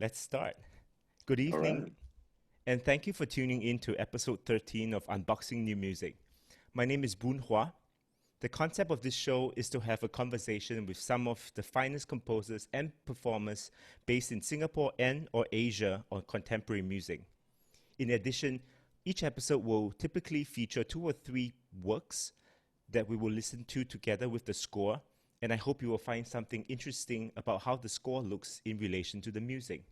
Let's start. Good All right. evening, and thank you for tuning in to episode 13 of Unboxing New Music. My name is Boon Hua. The concept of this show is to have a conversation with some of the finest composers and performers based in Singapore and or Asia on contemporary music. In addition, each episode will typically feature 2 or 3 works that we will listen to together with the score, and I hope you will find something interesting about how the score looks in relation to the music.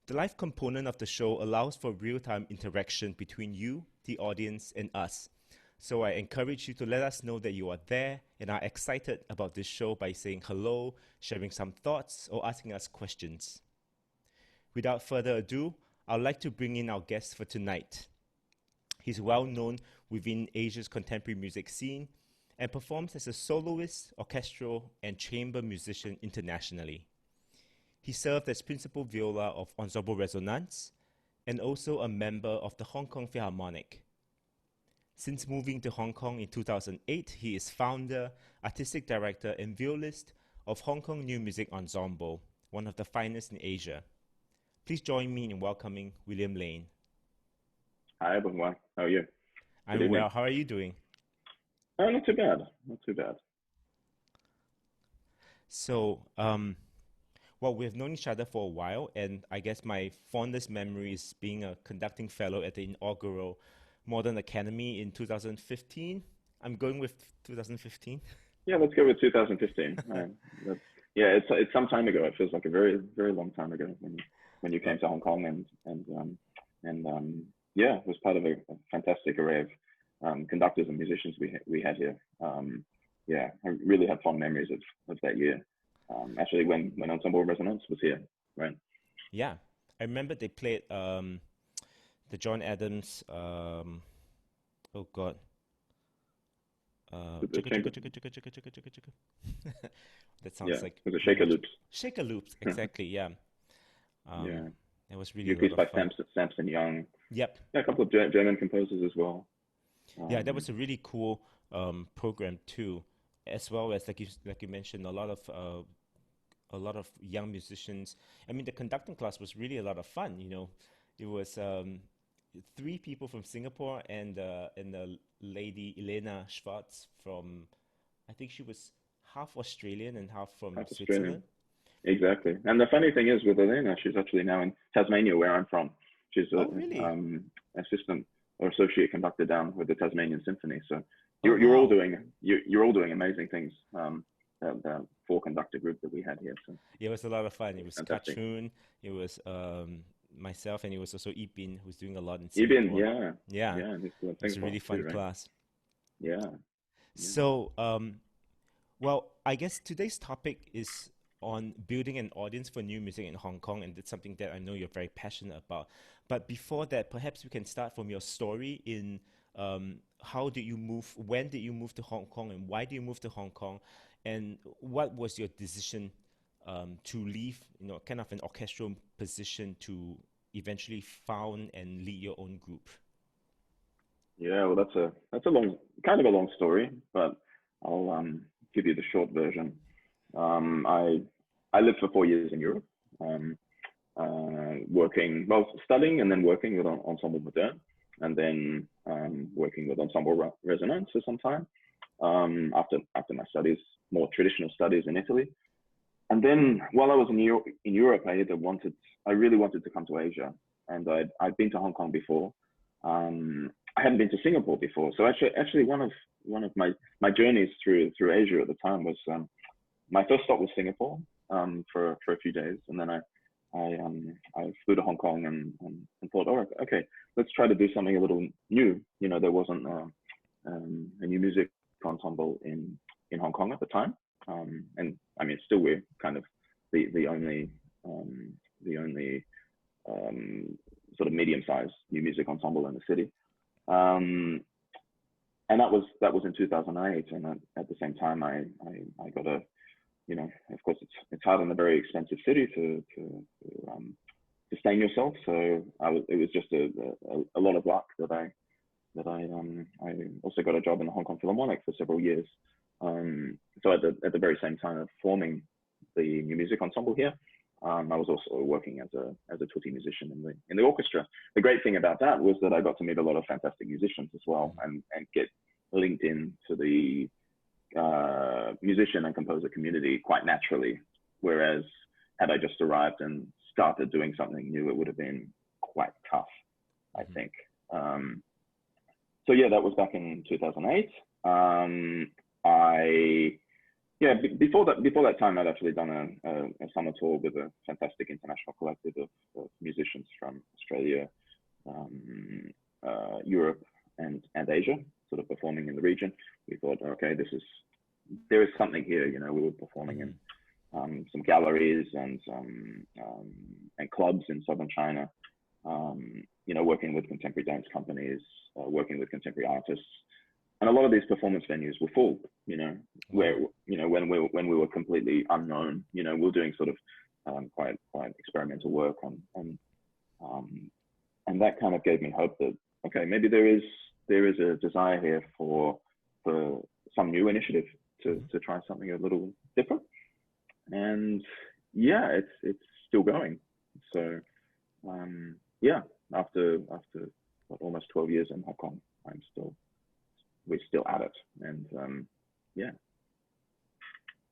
The live component of the show allows for real-time interaction between you, the audience, and us. So I encourage you to let us know that you are there and are excited about this show by saying hello, sharing some thoughts, or asking us questions. Without further ado, I'd like to bring in our guest for tonight. He's well known within Asia's contemporary music scene and performs as a soloist, orchestral, and chamber musician internationally. He served as principal viola of Ensemble Resonanz and also a member of the Hong Kong Philharmonic. Since moving to Hong Kong in 2008, he is founder, artistic director, and violist of Hong Kong New Music Ensemble, one of the finest in Asia. Please join me in welcoming William Lien. Hi, everyone. How are you? Good I'm evening. well. How are you doing? Oh, not too bad. Not too bad. So, well, we've known each other for a while, and I guess my fondest memory is being a conducting fellow at the inaugural Modern Academy in 2015. I'm going with 2015. Yeah, let's go with 2015. That's, yeah, it's some time ago. It feels like a very very long time ago when you Uh, came to Hong Kong and yeah, it was part of a fantastic array of conductors and musicians we had here. Yeah, I really have fond memories of that year. Actually, when Ensemble Resonance was here, right? yeah, I remember they played the John Adams. Oh God, The chicka chicka chamber, chicka chicka chicka chicka chicka chicka. That sounds yeah, like it was a very shaker much loops. shaker loops. Exactly. Yeah. Um, Yeah, it was really a lot used of by fun. Samson Young. Yep. Yeah, a couple of German composers as well. Yeah, that Um, was a really cool program too, as well as like you mentioned, a lot of young musicians. I mean, the conducting class was really a lot of fun. It was 3 people from Singapore and the lady Elena Schwartz from, I think she was half Australian and half from Half Australian. Switzerland. Exactly. And the funny thing is with Elena, she's actually now in Tasmania, where I'm from. She's a Oh, really? assistant or associate conductor down with the Tasmanian Symphony. So Oh, wow. you're all doing amazing things. The 4 conductor group that we had here. So Yeah, it was a lot of fun. It it's was fantastic. Kachun, it was myself, and it was also Ipin, who's doing a lot in Ibin, Singapore. yeah, Yeah, yeah, and he's doing it was a Singapore really fun too, right? class. Yeah, yeah. So, well, I guess today's topic is on building an audience for new music in Hong Kong, and it's something that I know you're very passionate about. But before that, perhaps we can start from your story in how did you move, when did you move to Hong Kong, and why did you move to Hong Kong, and what was your decision to leave, kind of an orchestral position to eventually found and lead your own group? Yeah, well, that's a long, kind of a long story, but I'll give you the short version. Um, I I lived for 4 years in Europe, um, working, well, studying and then working with Ensemble Modern, and then working with Ensemble Resonance for some time. After my studies, more traditional studies in Italy, and then while I was in Europe, I really wanted to come to Asia, and I'd been to Hong Kong before. I hadn't been to Singapore before, so actually one of my journeys through Asia at the time was my first stop was Singapore for a few days, and then I flew to Hong Kong and thought, oh, okay, let's try to do something a little new. There wasn't a new music ensemble in Hong Kong at the time, and I mean, still we're kind of the the only um, the only um, sort of medium-sized new music ensemble in the city. Um, and that was in 2008, and at the same time, I got a, of course, it's hard in a very expensive city to sustain yourself. So it was just a lot of luck that I also got a job in the Hong Kong Philharmonic for several years. So at the very same time of forming the new music ensemble here, I was also working as a tutti musician in the orchestra. The great thing about that was that I got to meet a lot of fantastic musicians as well, and get linked in to the musician and composer community quite naturally. Whereas had I just arrived and started doing something new, it would have been quite tough, I think. So yeah, that was back in 2008. Before that time, I'd actually done a summer tour with a fantastic international collective of musicians from Australia, Europe, and Asia, sort of performing in the region. We thought, okay, there is something here. You know, we were performing in some galleries and clubs in southern China. You know, working with contemporary dance companies, working with contemporary artists. And a lot of these performance venues were full, you know, where, you know, when we were completely unknown, you know, we were doing sort of quite experimental work, and that kind of gave me hope that, okay, maybe there is a desire here for some new initiative to try something a little different. And yeah, it's still going. So yeah, after what, almost 12 years in Hong Kong, we're still at it. And yeah.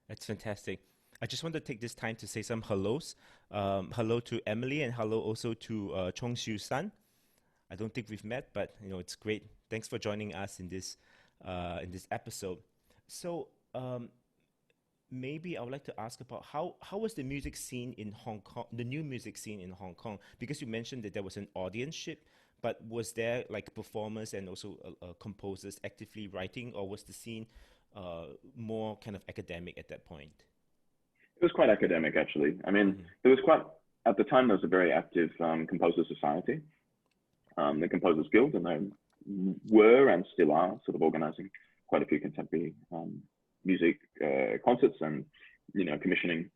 That's fantastic. I just want to take this time to say some hellos. Hello to Emily, and hello also to Chong Xiu San. I don't think we've met, but you know, it's great. Thanks for joining us in this episode. So maybe I would like to ask about how was the music scene in Hong Kong, the new music scene in Hong Kong? Because you mentioned that there was an audienceship, but was there like performers and also composers actively writing, or was the scene more kind of academic at that point? It was quite academic, actually. I mean, there was at the time, there was a very active composer society, the Composers Guild, and they were and still are sort of organizing quite a few contemporary music concerts, and, you know, commissioning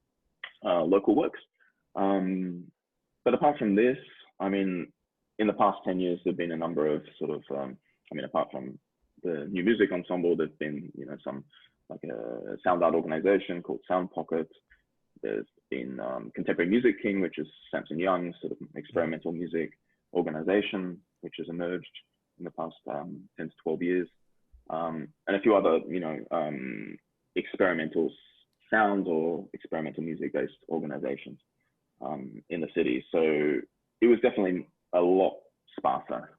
local works. But apart from this, I mean, in the past 10 years, there've been a number of sort of, I mean, apart from the New Music Ensemble, there's been, you know, some like a sound art organization called Sound Pocket. There's been Contemporary Music King, which is Samson Young's sort of experimental music organization, which has emerged in the past 10 to 12 years. And a few other, you know, experimental sound or experimental music-based organizations in the city. So it was definitely a lot sparser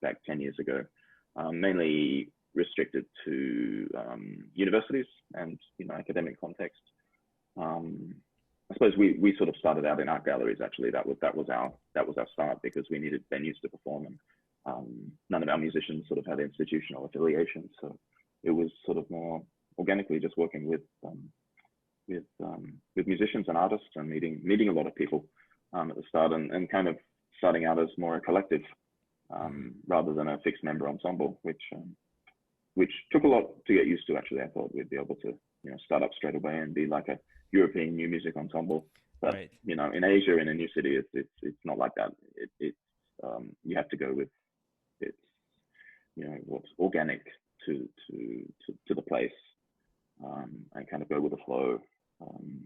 back 10 years ago, mainly restricted to universities and, you know, academic context. I suppose we sort of started out in art galleries. Actually, that was our start, because we needed venues to perform, and none of our musicians sort of had institutional affiliation. So it was sort of more organically just working with musicians and artists, and meeting a lot of people at the start, and kind of starting out as more a collective rather than a fixed member ensemble, which took a lot to get used to. Actually, I thought we'd be able to, you know, start up straight away and be like a European new music ensemble. But right. You know, in Asia, in a new city, it's not like that. You have to go with it's, you know, what's organic to the place, and kind of go with the flow,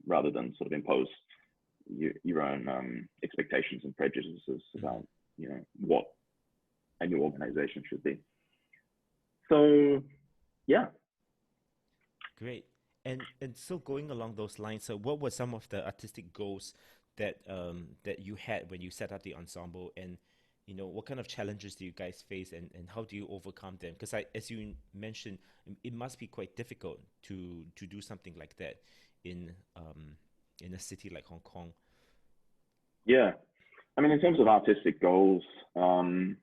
rather than sort of impose your own expectations and prejudices about, you know, what a new organization should be. So yeah. Great. And so going along those lines, so what were some of the artistic goals that you had when you set up the ensemble, and, you know, what kind of challenges do you guys face, and how do you overcome them? Because as you mentioned, it must be quite difficult to do something like that in a city like Hong Kong. Yeah, I mean, in terms of artistic goals, I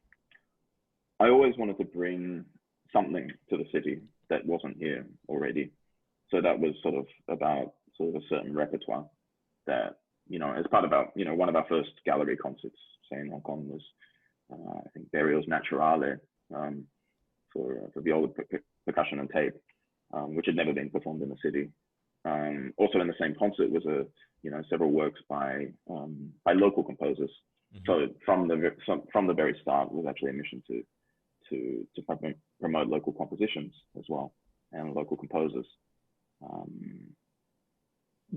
always wanted to bring something to the city that wasn't here already. So that was sort of about sort of a certain repertoire that, you know, as part of our, you know, one of our first gallery concerts, say in Hong Kong, was I think Burial's Naturale, for viola, percussion and tape, which had never been performed in the city. Also in the same concert was several works by local composers. Mm-hmm. So from the very start was actually a mission to promote local compositions as well, and local composers.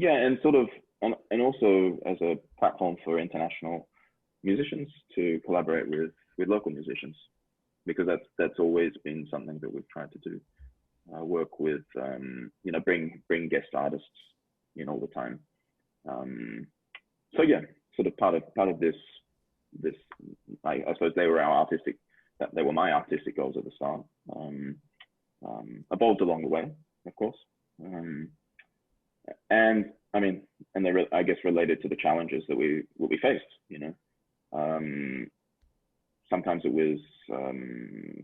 And sort of and also as a platform for international musicians to collaborate with local musicians, because that's always been something that we've tried to do. Work with bring guest artists in all the time. So yeah, sort of part of this I suppose they were my artistic goals at the start. Evolved along the way, of course. And I mean, and they're, I guess, related to the challenges that we faced, sometimes it was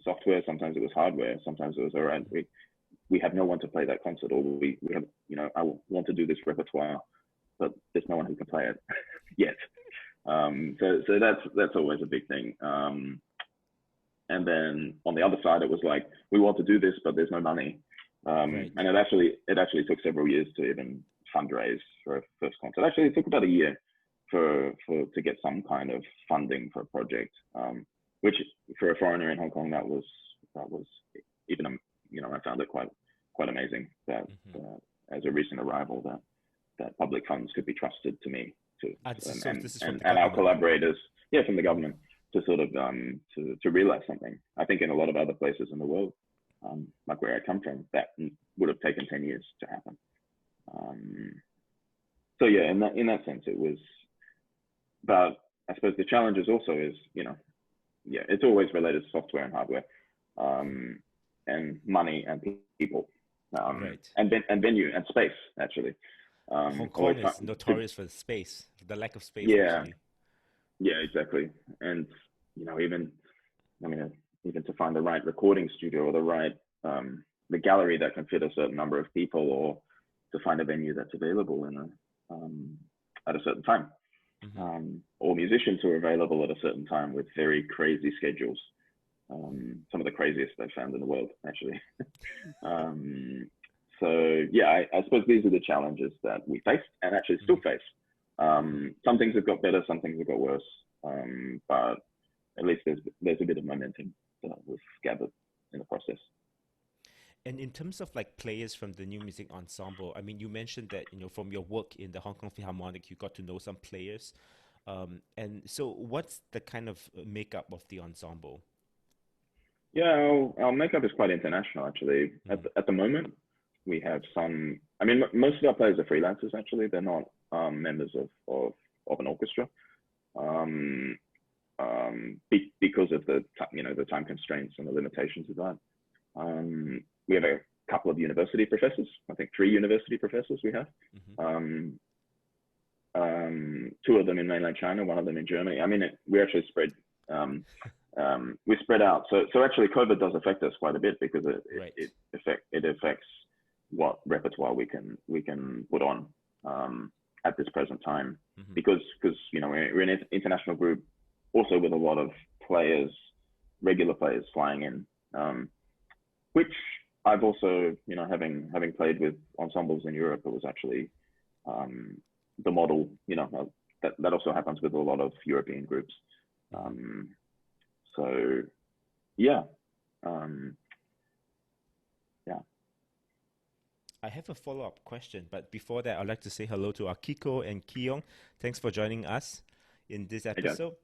software, sometimes it was hardware, sometimes it was, all right, we have no one to play that concert, or we have, I want to do this repertoire, but there's no one who can play it yet. So that's always a big thing. And then on the other side, it was like, we want to do this, but there's no money. Right. And it actually took several years to even fundraise for a first concert. Actually, it took about a year to get some kind of funding for a project, which for a foreigner in Hong Kong, that was even, I found it quite amazing that as a recent arrival, that public funds could be trusted to me and our collaborators, from the government, to sort of to realize something. I think in a lot of other places in the world, like where I come from, that would have taken 10 years to happen. So yeah, in that sense, it was. But I suppose the challenges also is, it's always related to software and hardware, and money and people, and venue and space, actually. Hong Kong is notorious for the space, the lack of space. Yeah, actually. Yeah, exactly. And even to find the right recording studio, or the right the gallery that can fit a certain number of people, or to find a venue that's available at a certain time, or musicians who are available at a certain time with very crazy schedules. Some of the craziest I've found in the world, actually. So yeah, I suppose these are the challenges that we faced, and actually still face. Some things have got better, some things have got worse, but at least there's a bit of momentum that we've gathered in the process. And in terms of like players from the New Music Ensemble, I mean, you mentioned that from your work in the Hong Kong Philharmonic, you got to know some players, and so what's the kind of makeup of the ensemble? Yeah, our makeup is quite international, actually. At the moment, we have some. I mean, most of our players are freelancers. Actually, they're not members of an orchestra, because of the the time constraints and the limitations of that. We have a couple of university professors. I think 3 university professors we have. 2 of them in mainland China, 1 of them in Germany. I mean, we actually spread. We spread out. So actually, COVID does affect us quite a bit, because it affects what repertoire we can put on at this present time, because we're an international group, also with a lot of players, regular players flying in, which I've also, having played with ensembles in Europe, it was actually the model, that also happens with a lot of European groups. So yeah. I have a follow-up question, but before that, I'd like to say hello to Akiko and Kyung. Thanks for joining us in this episode.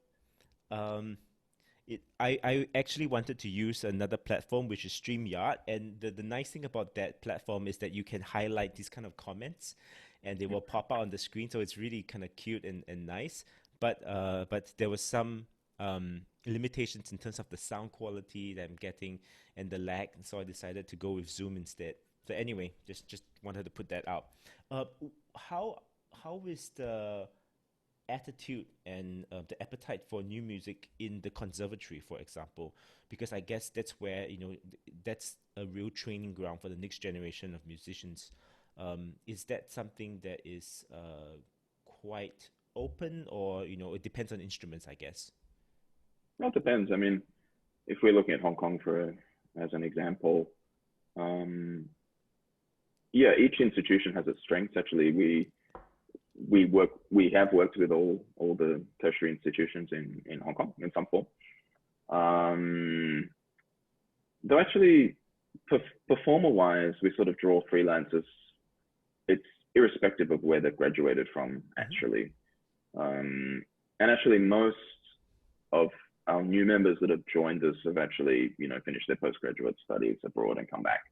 I actually wanted to use another platform, which is StreamYard, and the nice thing about that platform is that you can highlight these kind of comments, and they will pop out on the screen, so it's really kind of cute and nice. But there was some limitations in terms of the sound quality that I'm getting and the lag, and so I decided to go with Zoom instead. So anyway, just wanted to put that out. How is the attitude and the appetite for new music in the conservatory, for example? Because I guess that's where that's a real training ground for the next generation of musicians. Is that something that is quite open, or it depends on instruments, I guess? Well, it depends. I mean, if we're looking at Hong Kong as an example, each institution has its strengths. Actually, we have worked with all the tertiary institutions in Hong Kong in some form. Though actually, performer-wise, we sort of draw freelancers. irrespective of where they've graduated from, actually. And actually, most of our new members that have joined us have actually, finished their postgraduate studies abroad and come back.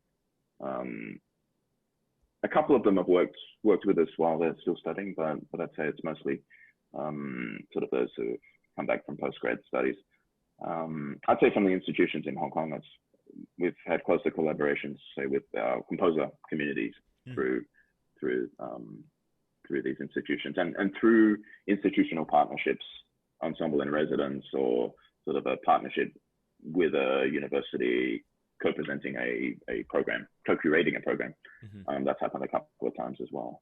A couple of them have worked with us while they're still studying, but I'd say it's mostly sort of those who have come back from postgrad studies. I'd say from the institutions in Hong Kong, we've had closer collaborations, say, with our composer communities through these institutions and through institutional partnerships, Ensemble and Resonanz, or sort of a partnership with a university co-presenting a program, co-curating a program. That's happened a couple of times as well.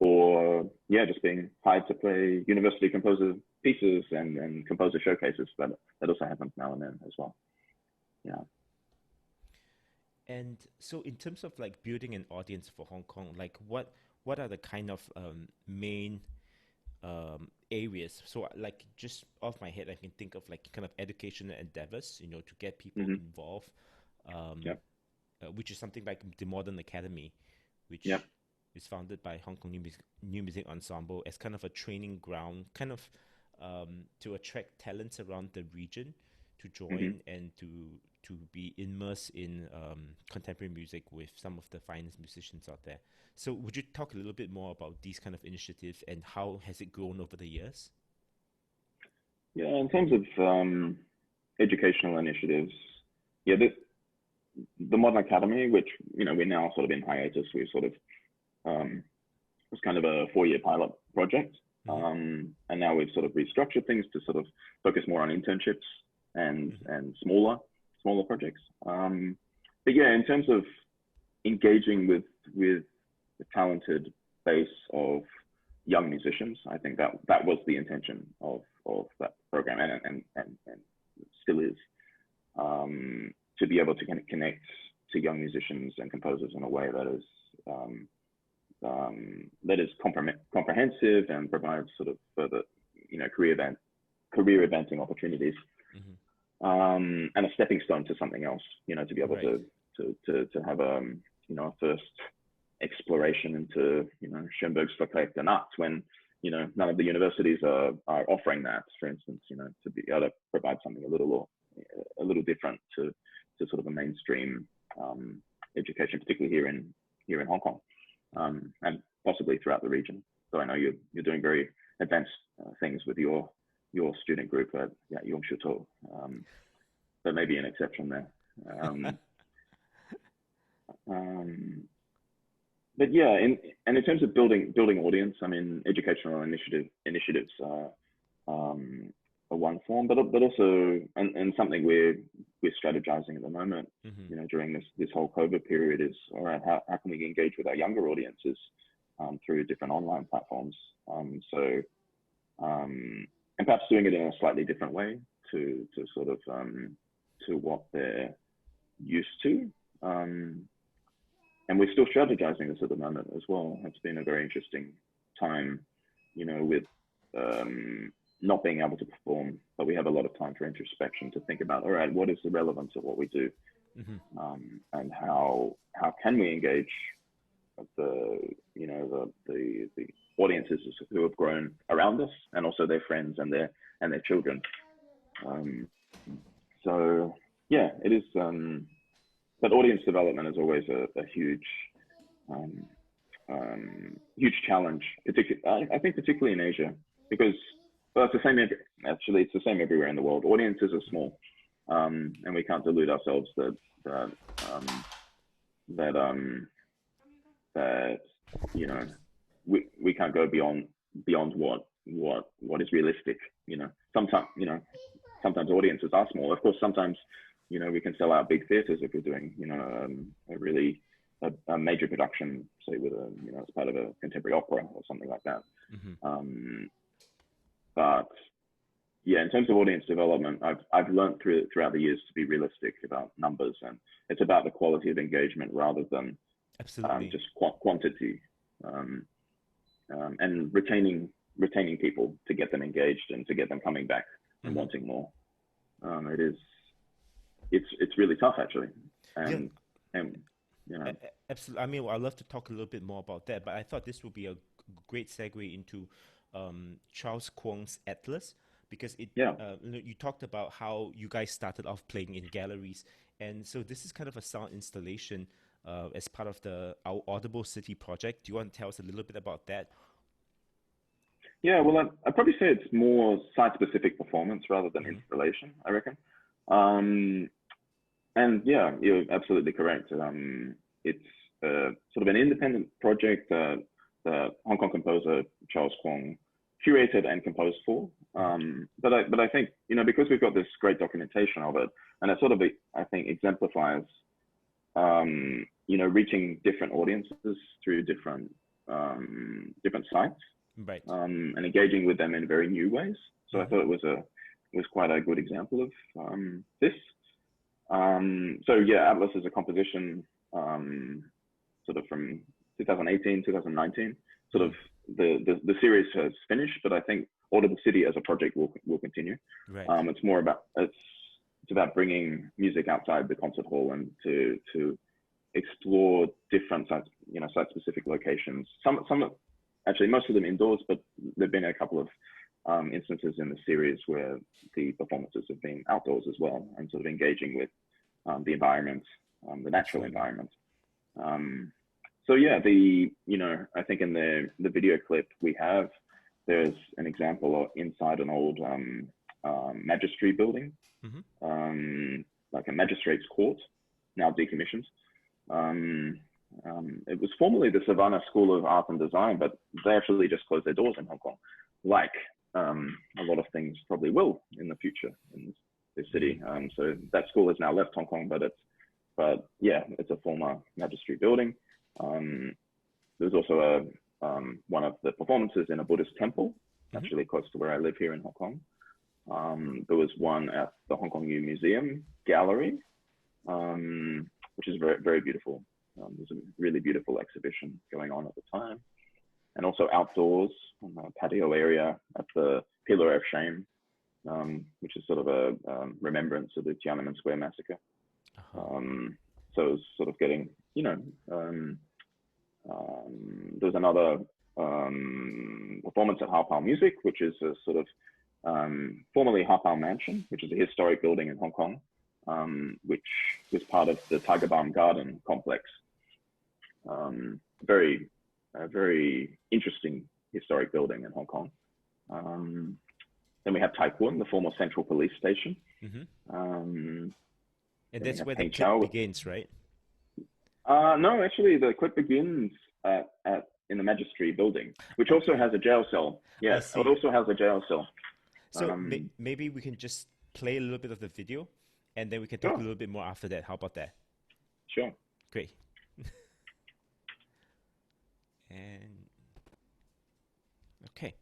Or just being hired to play university composer pieces and composer showcases. That also happens now and then as well. Yeah. And so in terms of like building an audience for Hong Kong, like what are the kind of main areas? So like just off my head, I can think of like kind of educational endeavors, to get people involved, which is something like the Modern Academy, which is founded by Hong Kong New Music Ensemble as kind of a training ground, kind of to attract talents around the region to join and to be immersed in contemporary music with some of the finest musicians out there. So would you talk a little bit more about these kind of initiatives and how has it grown over the years? Yeah, in terms of educational initiatives, the Modern Academy, which, we're now sort of in hiatus, we sort of, was kind of a 4-year pilot project. And now we've sort of restructured things to sort of focus more on internships and smaller projects. But yeah, in terms of engaging with the talented base of young musicians, I think that was the intention of that program, and still is, to be able to kind of connect to young musicians and composers in a way that is comprehensive and provides sort of further, career advancing opportunities, and a stepping stone to something else, to be able to have a first exploration into, Schoenberg's Verkehrt and art when, none of the universities are offering that, for instance, to be able to provide something a little different to sort of a mainstream education, particularly here in Hong Kong, and possibly throughout the region. So I know you're doing very advanced things with your student group at Yong Shu To. There may be an exception there. But yeah, in terms of building audience, I mean, educational initiatives are one form, but also and something we're strategizing at the moment, during this whole COVID period is, all right, how can we engage with our younger audiences through different online platforms? And perhaps doing it in a slightly different way to sort of to what they're used to. And we're still strategizing this at the moment as well. It's been a very interesting time, with not being able to perform, but we have a lot of time for introspection to think about, all right, what is the relevance of what we do, and how can we engage the audiences who have grown around us, and also their friends and their children. So yeah, it is. But audience development is always a huge challenge, I think particularly in Asia, because it's the same. Actually, it's the same everywhere in the world. Audiences are small, and we can't delude ourselves that we can't go beyond what is realistic. Sometimes audiences are small. Of course, sometimes we can sell out big theaters if we're doing a really a major production, say with as part of a contemporary opera or something like that. But yeah, in terms of audience development, I've learned throughout the years to be realistic about numbers, and it's about the quality of engagement rather than just quantity, and retaining people to get them engaged and to get them coming back and wanting more. It's really tough, actually, and you know. Absolutely. I mean, I'd love to talk a little bit more about that, but I thought this would be a great segue into Charles Kwong's Atlas, because Yeah. you talked about how you guys started off playing in galleries, and so this is kind of a sound installation as part of our Audible City project. Do you want to tell us a little bit about that? Yeah, well, I'd probably say it's more site-specific performance rather than installation, I reckon. And yeah, you're absolutely correct. It's sort of an independent project that Hong Kong composer Charles Kwong curated and composed for. But I think, you know, because we've got this great documentation of it, and it sort of, I think, exemplifies, you know, reaching different audiences through different sites. Right. And engaging with them in very new ways. So I thought it was quite a good example of this. So yeah, Atlas is a composition sort of from 2018, 2019. Sort of the series has finished, but I think Audible City as a project will continue. Right. It's about bringing music outside the concert hall and to explore different site-specific locations. Actually, most of them indoors, but there've been a couple of instances in the series where the performances have been outdoors as well, and sort of engaging with the environment, the natural environment. So yeah, I think in the video clip there's an example of inside an old magistracy building, like a magistrate's court, now decommissioned. It was formerly the Savannah School of Art and Design, but they actually just closed their doors in Hong Kong, like a lot of things probably will in the future in this city. So that school has now left Hong Kong, but yeah, it's a former magistracy building. There's also one of the performances in a Buddhist temple, actually close to where I live here in Hong Kong. There was one at the Hong Kong New Museum gallery, which is very, very beautiful. There's a really beautiful exhibition going on at the time. And also outdoors on a patio area at the Pillar of Shame, which is sort of a remembrance of the Tiananmen Square massacre. So it's sort of getting, there's another performance at Harpao Music, which is a sort of formerly Harpao Mansion, which is a historic building in Hong Kong, which was part of the Tiger Balm Garden complex. Very interesting historic building in Hong Kong. Then we have Tai Kwun, the former Central Police Station. And that's where the clip begins, right? No, actually, the clip begins in the Magistracy building, which also has a jail cell. Yes, it also has a jail cell. So maybe we can just play a little bit of the video, and then we can talk a little bit more after that. How about that? Sure. Great. And okay.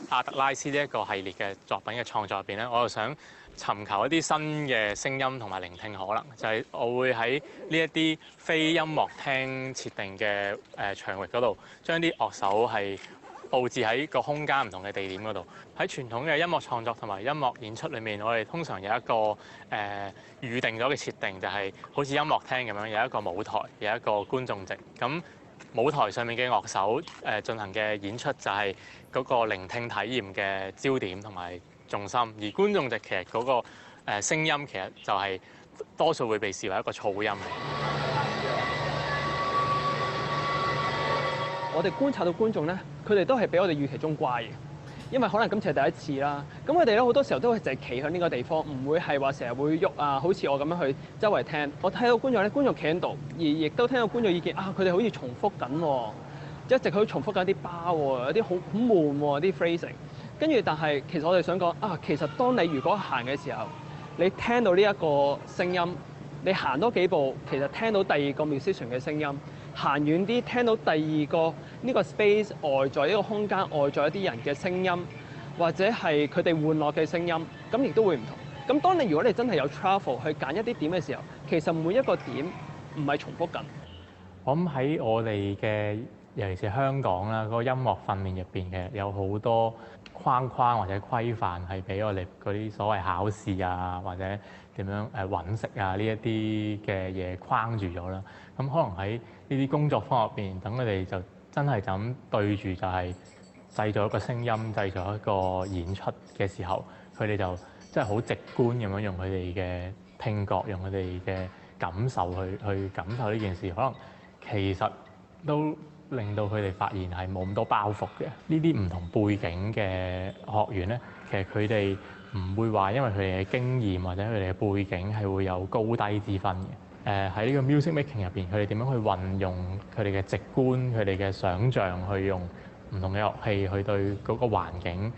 阿特拉斯呢一個系列嘅作品嘅創作入邊咧，我就想尋求一啲新嘅聲音同埋聆聽可能，就係我會喺呢一啲非音樂廳設定嘅場域嗰度，將啲樂手係佈置喺個空間唔同嘅地點嗰度。喺傳統嘅音樂創作同埋音樂演出裏面，我哋通常有一個預定咗嘅設定，就係好似音樂廳咁樣，有一個舞台，有一個觀眾席。咁舞台上面嘅樂手進行嘅演出就係嗰個聆聽體驗嘅焦點同埋重心，而觀眾席其實嗰個聲音其實就係多數會被視為一個噪音嚟。我哋觀察到觀眾咧，佢哋都係比我哋預期中乖嘅，因為可能今次係第一次啦。咁佢哋咧好多時候都係淨係企喺呢個地方，唔會係話成日會喐啊，好似我咁樣去周圍聽。我睇到觀眾咧，觀眾企喺度，而亦都聽到觀眾意見啊，佢哋好似重複緊喎，一直喺度重複緊啲巴喎，有啲好悶喎啲 phrasing。跟住，但係其實我哋想講啊，其實當你如果行嘅時候，你聽到呢一個聲音，你行多幾步，其實聽到第二個 musician 嘅聲音。行遠啲，聽到第二個呢個 space 外在一個空間外在一啲人嘅聲音，或者係佢哋玩樂嘅聲音，咁亦都會唔同。咁當你如果你真係有 travel 去揀一啲點嘅時候，其實每一個點唔係重複緊。我諗喺我哋嘅尤其是香港啦，嗰個音樂訓練入邊嘅有好多框框或者規範係俾我哋嗰啲所謂考試啊，或者點樣揾食啊呢一啲嘅嘢框住咗啦。咁可能喺呢啲工作坊入邊，等佢哋就真係就咁對住就係製造一個聲音、製造一個演出嘅時候，佢哋就真係好直觀咁樣用佢哋嘅聽覺、用佢哋嘅感受去感受呢件事，可能其實都令到佢哋發現係冇咁多包袱嘅。呢啲唔同背景嘅學員咧，其實佢哋唔會話因為佢哋嘅經驗或者佢哋嘅背景係會有高低之分嘅。喺呢個 music making 入邊，佢哋點樣去運用佢哋嘅直觀、佢哋嘅想像，去用唔同嘅樂器去對嗰個環境，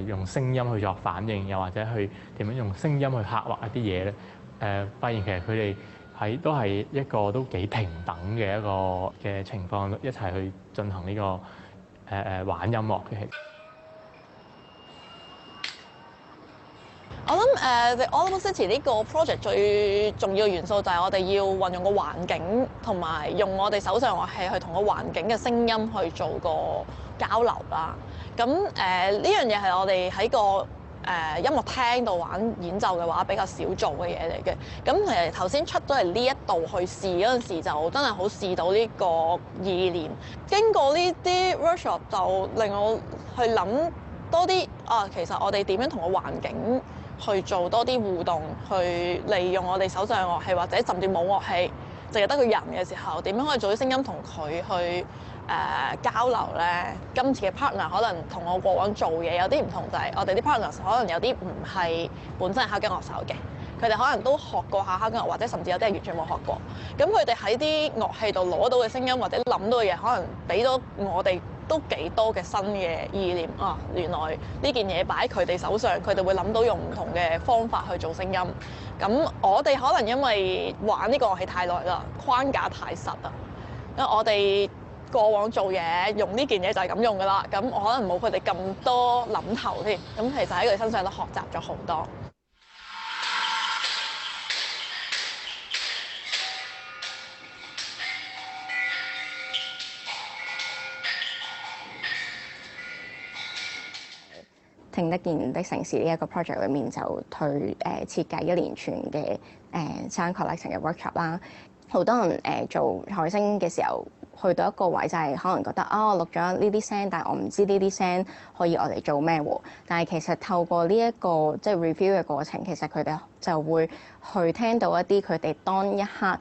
用聲音去作反應，又或者去點樣用聲音去刻畫一啲嘢咧？發現其實佢哋都係一個都幾平等嘅一個嘅情況，一齊去進行呢個玩音樂嘅。我諗The Audible City 呢個 project 最重要嘅元素就係我哋要運用個環境，同埋用我哋手上樂器去同個環境嘅聲音去做個交流啦。咁呢樣嘢係我哋喺個音樂廳度玩演奏嘅話比較少做嘅嘢嚟嘅。咁頭先出咗嚟呢一度去試嗰陣時，就真係好試到呢個意念。經過呢啲 workshop 就令我去諗多啲啊，其實我哋點樣同個環境去做多啲互動，去利用我哋手上嘅樂器，或者甚至冇樂器，淨係得個人嘅時候，點樣可以做啲聲音同佢去交流咧？今次嘅 partner 可能同我過往做嘢有啲唔同，就係我哋啲 partners 可能有啲唔係本身係敲擊樂手嘅，佢哋可能都學過下敲擊樂，或者甚至有啲係完全冇學過。咁佢哋喺啲樂器度攞到嘅聲音或者諗到嘅嘢，可能俾到我哋都幾多嘅新嘅意念啊！原來呢件嘢擺喺佢哋手上，佢哋會諗到用唔同嘅方法去做聲音。咁我哋可能因為玩呢個樂器太耐啦，框架太實啦，因為我哋過往做嘢用呢件嘢就係咁用噶啦。咁我可能冇佢哋咁多諗頭添。咁其實喺佢哋身上都學習咗好多。聽得見的城市呢一個 project 裏面就去設計一連串嘅sound collection 嘅 workshop 啦。好多人做海聲嘅時候，去到一個位就係可能覺得我錄咗呢啲聲，但係我唔知呢啲聲可以我嚟做咩喎。但係其實透過呢一個即係 review 嘅過程，其實佢哋就會去聽到一啲佢哋當一刻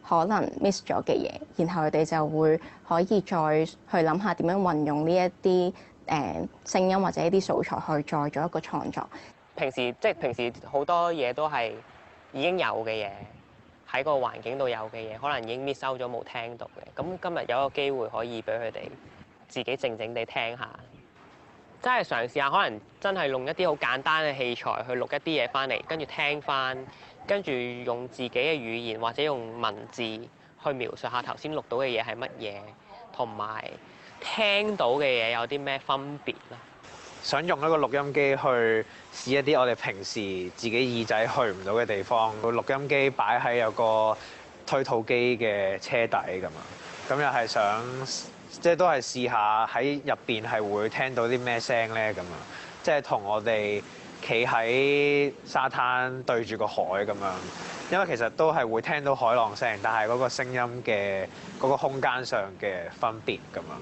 可能 miss 咗嘅嘢，然後佢哋就會可以再去諗下點樣運用呢一啲聲音或者一啲素材去再做一個創作。平時好多嘢都係已經有嘅嘢，喺個環境度有嘅嘢，可能已經 miss out 咗冇聽到嘅。咁今日有一個機會可以俾佢哋自己靜靜地聽下，真係嘗試下，可能真係用一啲好簡單嘅器材去錄一啲嘢翻嚟，跟住聽翻，跟住用自己嘅語言或者用文字去描述下頭先錄到嘅嘢係乜嘢，同埋聽到嘅嘢有啲咩分別啦？想用一個錄音機去試一啲我哋平時自己耳仔去唔到嘅地方。個錄音機擺喺有個推土機嘅車底咁啊，咁又係想即係都係試下喺入邊係會聽到啲咩聲咧咁啊，即係同我哋企喺沙灘對住個海咁樣，因為其實都係會聽到海浪聲，但係嗰個聲音嘅嗰個空間上嘅分別咁樣。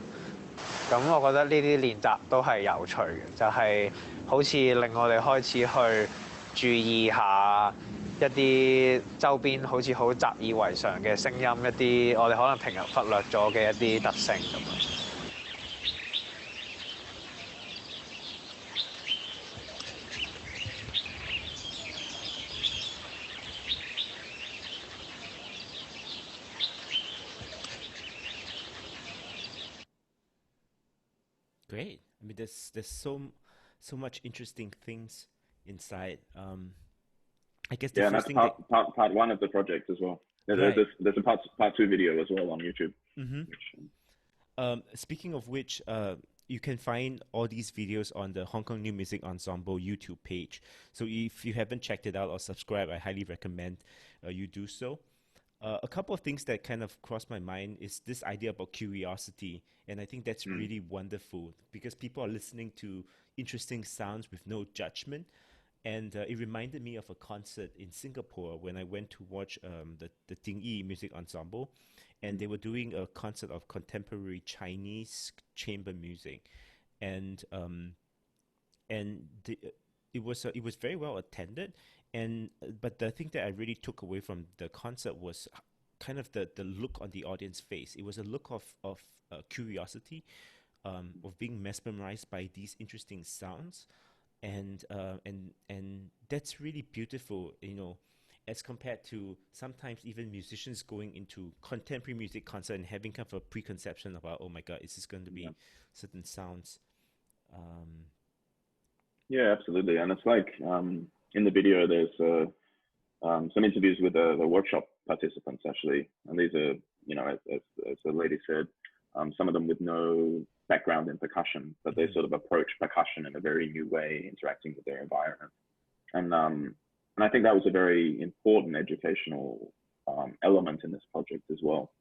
咁我覺得呢啲練習都係有趣嘅，就係好似令我哋開始去注意下一啲周邊好似好習以為常嘅聲音，一啲我哋可能平日忽略咗嘅一啲特性咁樣。Great. I mean, there's so much interesting things inside. I guess the Yeah, and first that's thing part one of the project as well. Right. There's a part two video as well on YouTube. Speaking of which, you can find all these videos on the Hong Kong New Music Ensemble YouTube page. So if you haven't checked it out or subscribed, I highly recommend you do so. A couple of things that kind of crossed my mind is this idea about curiosity. And I think that's really wonderful because people are listening to interesting sounds with no judgment. And it reminded me of a concert in Singapore when I went to watch the Ting Yi Music Ensemble. And they were doing a concert of contemporary Chinese chamber music. And it was very well attended. But the thing that I really took away from the concert was kind of the look on the audience face. It was a look of curiosity, of being mesmerized by these interesting sounds, and that's really beautiful, you know, as compared to sometimes even musicians going into contemporary music concert and having kind of a preconception about, oh my God, is this going to be certain sounds? Yeah, absolutely, and it's like in the video, there's some interviews with the workshop participants actually, and these are, you know, as the lady said, some of them with no background in percussion, but they sort of approach percussion in a very new way, interacting with their environment, and I think that was a very important educational element in this project as well.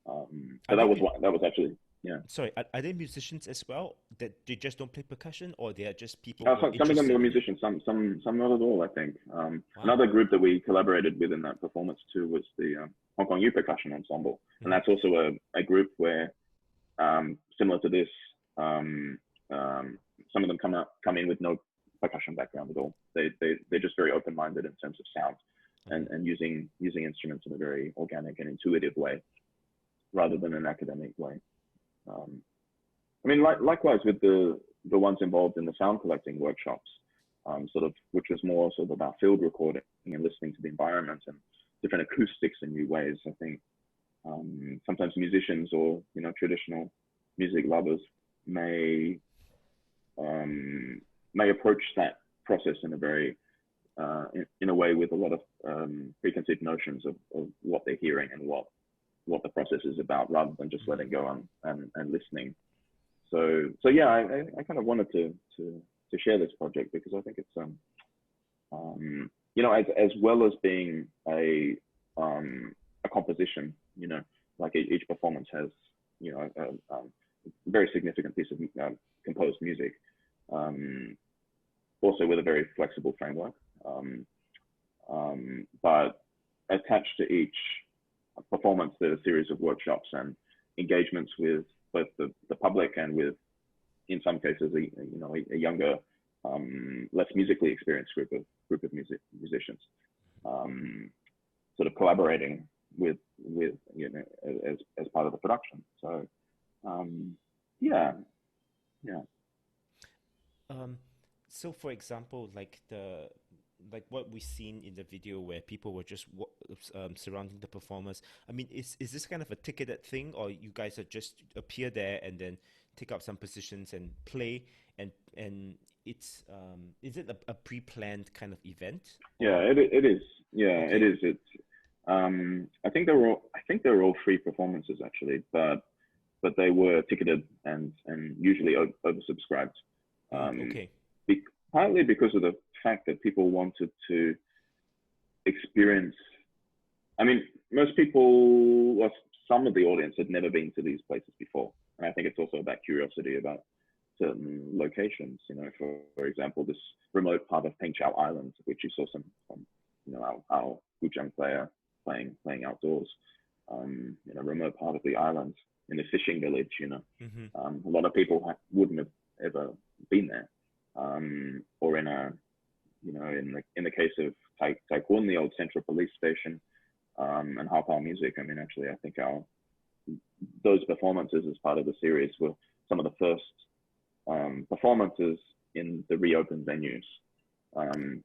So that was actually. Yeah. Sorry, are they musicians as well? That they just don't play percussion, or they are just people? Some of them were musicians. Some not at all. I think. Wow. Another group that we collaborated with in that performance too was the Hong Kong Youth Percussion Ensemble, and that's also a group where, similar to this, some of them come in with no percussion background at all. They're just very open-minded in terms of sound, and using instruments in a very organic and intuitive way, rather than an academic way. I mean, likewise with the ones involved in the sound collecting workshops, sort of, which was more sort of about field recording and listening to the environment and different acoustics in new ways. I think sometimes musicians or, you know, traditional music lovers may approach that process in a very in a way with a lot of preconceived notions of what they're hearing and what the process is about, rather than just letting go on and listening. So yeah, I kind of wanted to share this project because I think it's you know, as well as being a composition, you know, like each performance has, you know, a very significant piece of composed music, also with a very flexible framework, but attached to each performance, there's a series of workshops and engagements with both the public and with, in some cases, a younger, less musically experienced group of musicians, sort of collaborating with you know, as part of the production. So yeah. So for example, like what we've seen in the video where people were just surrounding the performers. I mean, is this kind of a ticketed thing, or you guys are just appear there and then take up some positions and play, and it's is it a pre-planned kind of event? Yeah, it is. Yeah, okay. It is. It's I think they were all free performances actually, but they were ticketed and usually oversubscribed. Okay. Partly because of the fact that people wanted to experience. I mean, most people, well, some of the audience had never been to these places before, and I think it's also about curiosity about certain locations. You know, for example, this remote part of Peng Chau Island, which you saw some you know, our Gougalon player playing outdoors. You know, remote part of the island in a fishing village. You know, a lot of people wouldn't have ever been there, or in a, you know, in the case of Tai Kwong, the old Central Police Station, and Hong Music. I mean, actually, I think those performances as part of the series were some of the first performances in the reopened venues.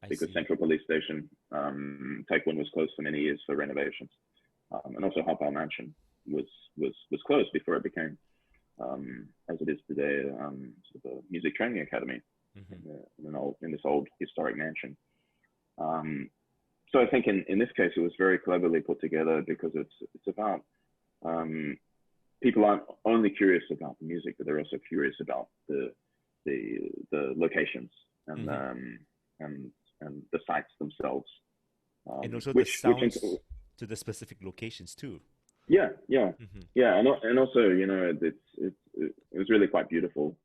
Because Central Police Station, Tai Kwong was closed for many years for renovations, and also Hong Mansion was closed before it became, as it is today, sort of a music training academy in this old historic mansion. So I think in this case it was very cleverly put together because it's about people aren't only curious about the music, but they're also curious about the locations and the sites themselves, and also the sounds to the specific locations too. Yeah, and also, you know, it was really quite beautiful.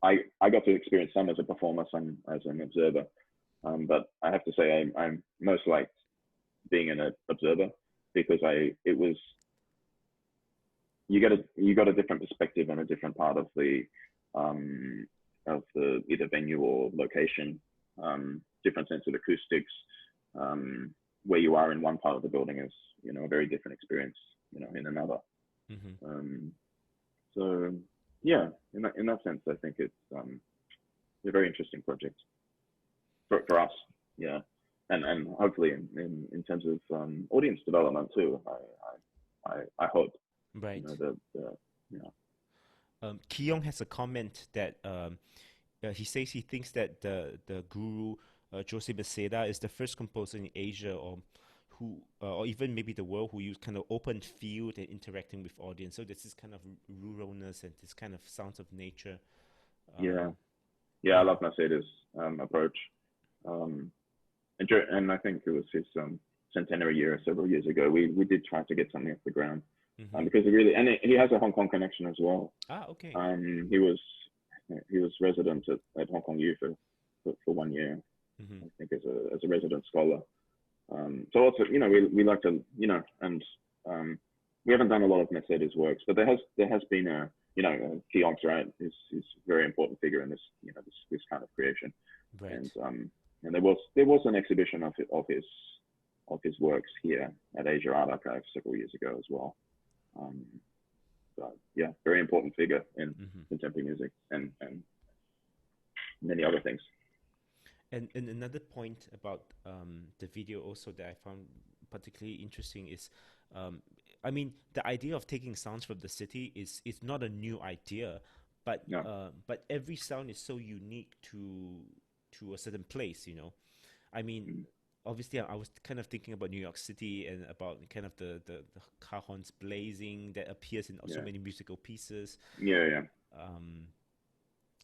I got to experience some as a performer, some as an observer, but I have to say I'm most liked being an observer because you got a different perspective and a different part of the either venue or location, different sense of acoustics. Where you are in one part of the building is, you know, a very different experience, you know, in another. So yeah, in that sense, I think it's a very interesting project for us. Yeah, and hopefully in terms of audience development too. I hope. Right. You know, Kyung has a comment that he says he thinks that the guru Jose Beceda is the first composer in Asia or even maybe the world who used kind of open field and interacting with audience. So there's this kind of ruralness and this kind of sounds of nature. I love Maceda's approach. And I think it was his centenary year several years ago. We did try to get something off the ground because he has a Hong Kong connection as well. Okay. He was resident at Hong Kong U for 1 year. I think as a resident scholar. So also, you know, we like to, you know, and we haven't done a lot of Maceda's works, but there has been a, you know, Kyong's right is a very important figure in this, you know, this kind of creation. Right. And there was an exhibition of his works here at Asia Art Archive several years ago as well. But yeah, very important figure in contemporary music and many other things. And another point about the video also that I found particularly interesting is, I mean, the idea of taking sounds from the city is not a new idea, but every sound is so unique to a certain place, you know. I mean, obviously I was kind of thinking about New York City and about kind of the car horns blazing that appears in so many musical pieces.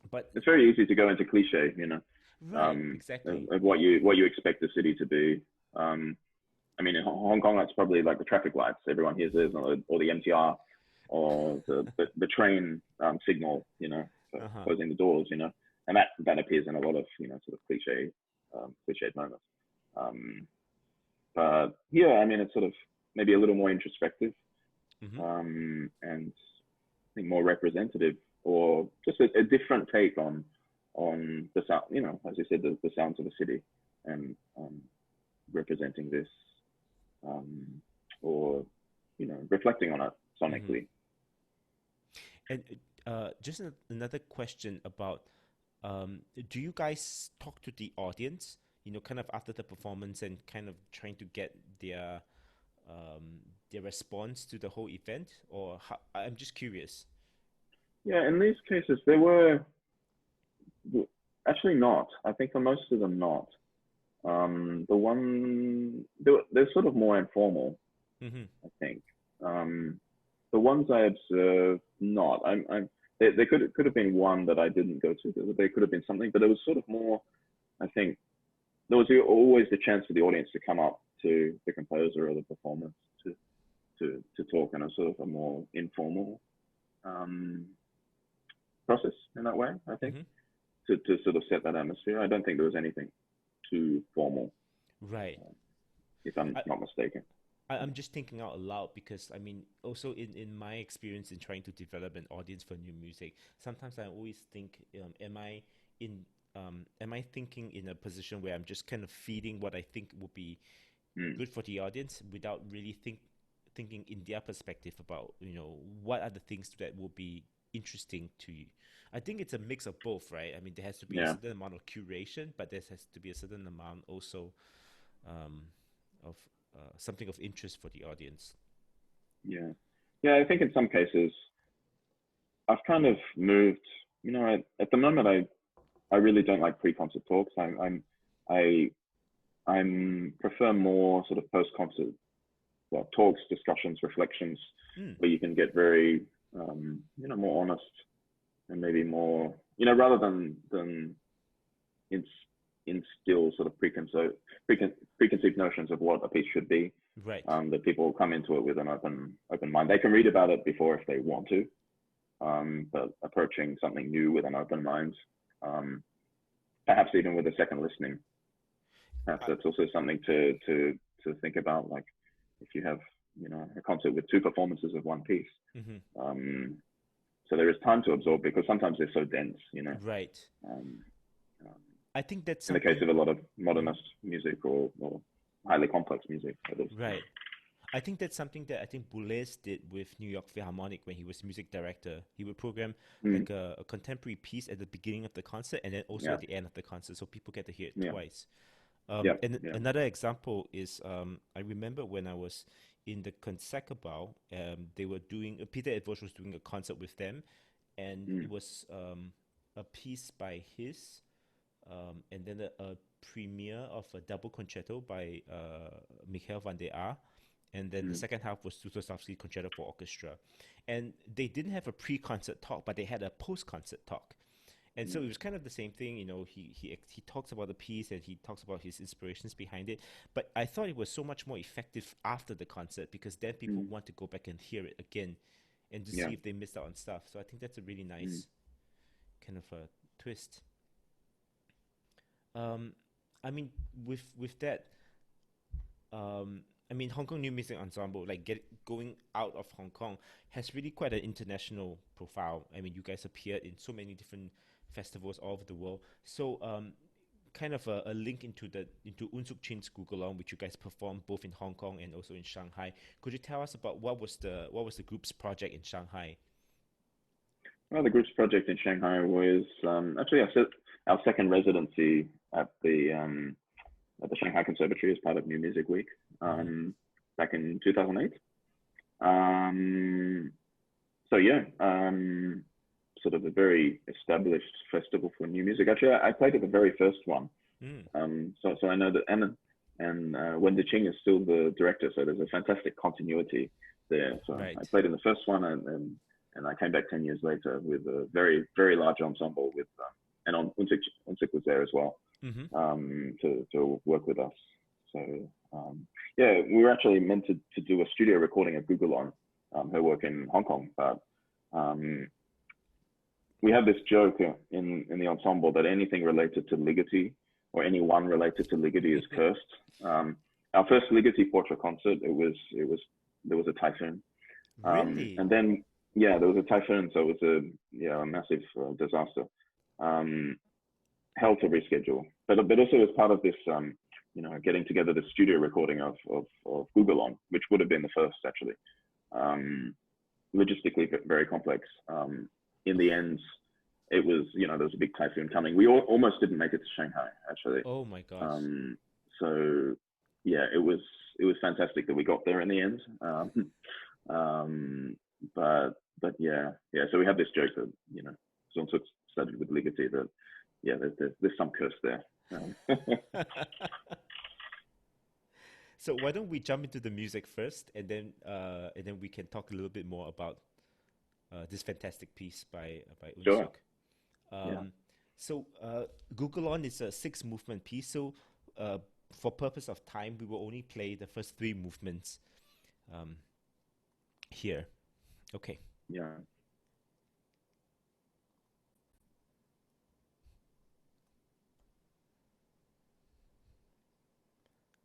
But it's very easy to go into cliche, you know. Right, exactly. Of what you expect the city to be. I mean, in Hong Kong, that's probably like the traffic lights. Everyone hears this, or the MTR, or the train signal, you know, closing the doors, you know, and that appears in a lot of, you know, sort of cliched moments. But yeah, I mean, it's sort of maybe a little more introspective, and I think more representative, or just a different take on the sound, you know, as you said, the sounds of the city, and representing this, or, you know, reflecting on it sonically. And just another question about, do you guys talk to the audience, you know, kind of after the performance and kind of trying to get their response to the whole event, or how, I'm just curious. Yeah, in these cases, there were actually not. I think for most of them, not. They're sort of more informal. I think the ones I observed, not. there could have been one that I didn't go to. There could have been something, but it was sort of more. I think there was always the chance for the audience to come up to the composer or the performer to talk in a sort of a more informal process in that way. I think to sort of set that atmosphere. I don't think there was anything too formal. Right. If I'm not mistaken. I'm just thinking out loud because I mean, also in my experience in trying to develop an audience for new music, sometimes I always think, am I thinking in a position where I'm just kind of feeding what I think would be good for the audience without really thinking in their perspective about, what are the things that will be interesting to you. I think it's a mix of both, right? I mean, there has to be a certain amount of curation, but there has to be a certain amount also of something of interest for the audience. Yeah, I think in some cases I've kind of moved, at the moment I really don't like pre-concert talks. I prefer more sort of post-concert talks, discussions, reflections, where you can get very more honest and maybe more, rather than instill sort of preconceived notions of what a piece should be. Right. That people come into it with an open mind. They can read about it before if they want to, but approaching something new with an open mind, perhaps even with a second listening. Perhaps that's also something to think about. Like if you have a concert with two performances of one piece, so there is time to absorb because sometimes they're so dense. Right. I think that's in the case of a lot of modernist music or highly complex music. Right. I think that's something that I think Boulez did with New York Philharmonic when he was music director. He would program like a contemporary piece at the beginning of the concert and then also at the end of the concert, so people get to hear it twice. Another example is I remember when I was in the Concertgebouw, they were doing Peter Edwards was doing a concert with them, and it was a piece by his. And then a premiere of a double concerto by Michael van der Aar. And then the second half was Soloist's Concerto for Orchestra. And they didn't have a pre-concert talk, but they had a post-concert talk. And so it was kind of the same thing, he talks about the piece and he talks about his inspirations behind it. But I thought it was so much more effective after the concert because then people want to go back and hear it again and to see if they missed out on stuff. So I think that's a really nice kind of a twist. I mean, with that, I mean, Hong Kong New Music Ensemble, like going out of Hong Kong, has really quite an international profile. I mean, you guys appeared in so many different festivals all over the world. So, kind of a link into Unsuk Chin's Gougalon, which you guys performed both in Hong Kong and also in Shanghai. Could you tell us about what was the group's project in Shanghai? Well, the group's project in Shanghai was actually our second residency at the Shanghai Conservatory as part of New Music Week back in 2008. Sort of a very established festival for new music. Actually, I played at the very first one. So I know that and Wendy Ching is still the director, so there's a fantastic continuity there. So I played in the first one and I came back 10 years later with a very, very large ensemble with and Unsuk was there as well to work with us. So we were actually meant to do a studio recording of Gougalon, her work in Hong Kong, but we have this joke in the ensemble that anything related to Ligeti or anyone related to Ligeti is cursed. Our first Ligeti portrait concert, there was a typhoon, really? and then there was a typhoon, so it was a massive disaster. Hell to reschedule, but also as part of this, getting together the studio recording of Gougalon, which would have been the first actually. Logistically very complex. In the end, it was there was a big typhoon coming. We almost didn't make it to Shanghai actually. Oh my gosh. So it was fantastic that we got there in the end. But so we have this joke that Unsuk studied with Ligeti that there's some curse there. So why don't we jump into the music first, and then we can talk a little bit more about this fantastic piece by Unsuk. Sure. Yeah. So Gougalon is a 6-movement piece. So for purpose of time, we will only play the first 3 movements here. Okay. Yeah.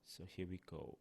So here we go.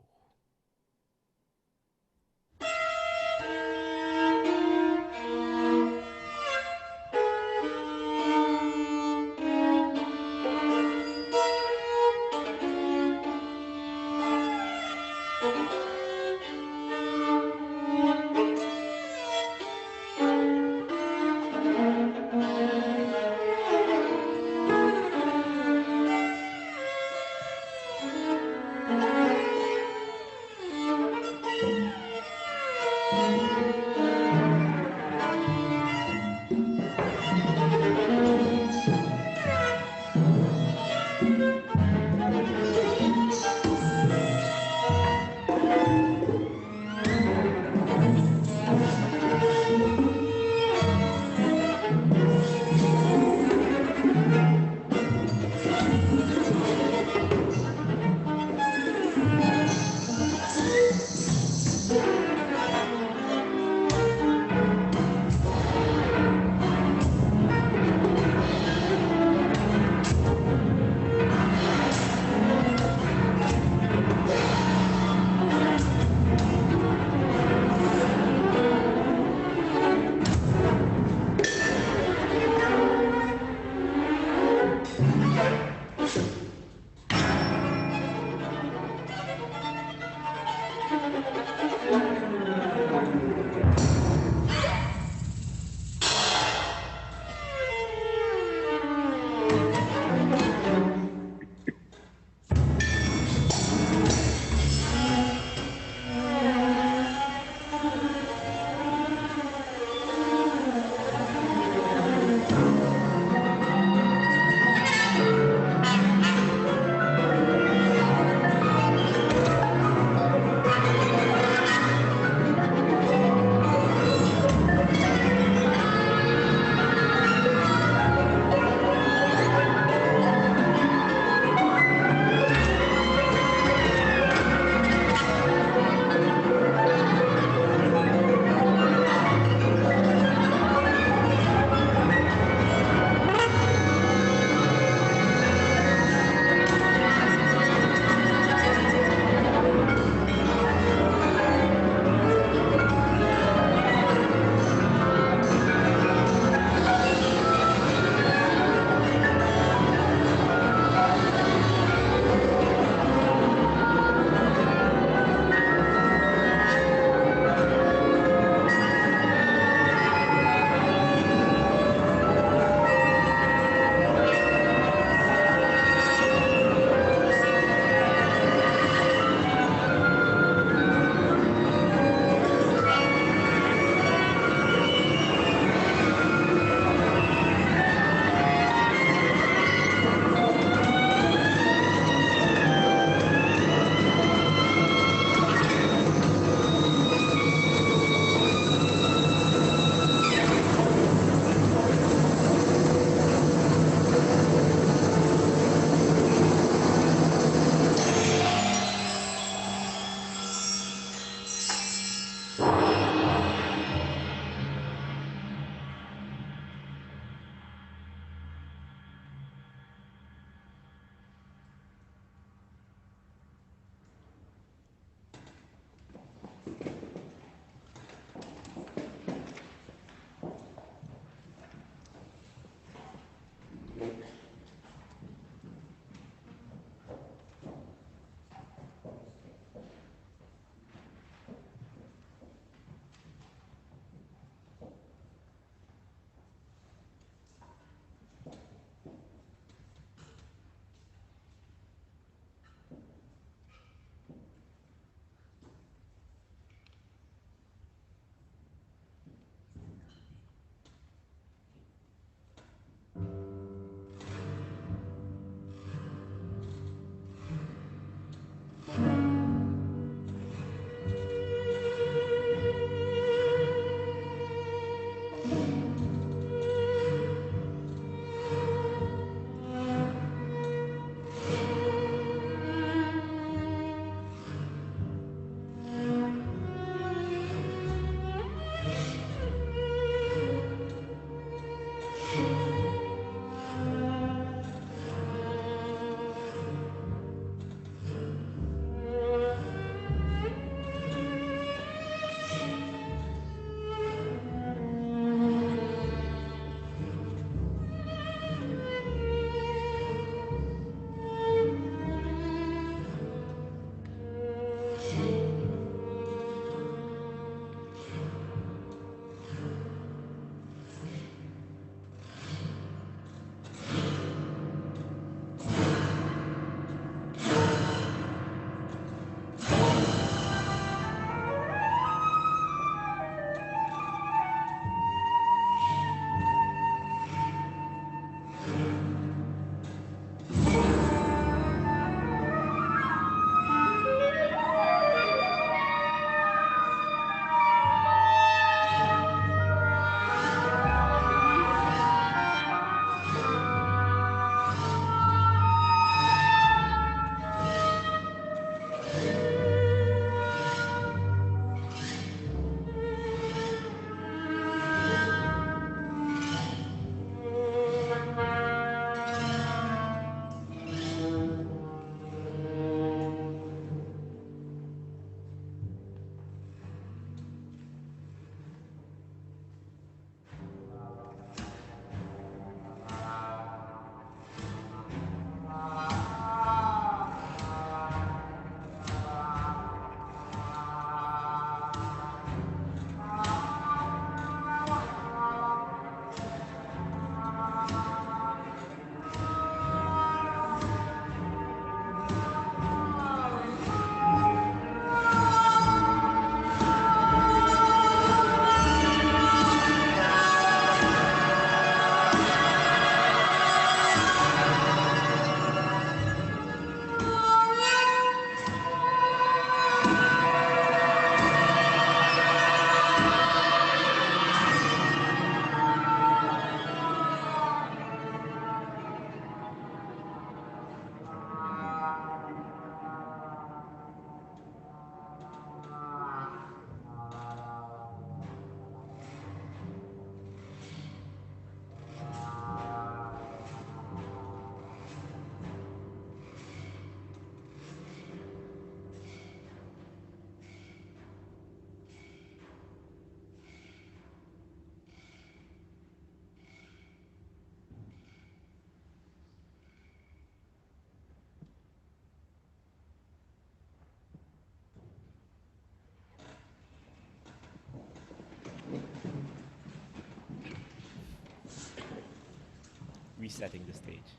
resetting the stage.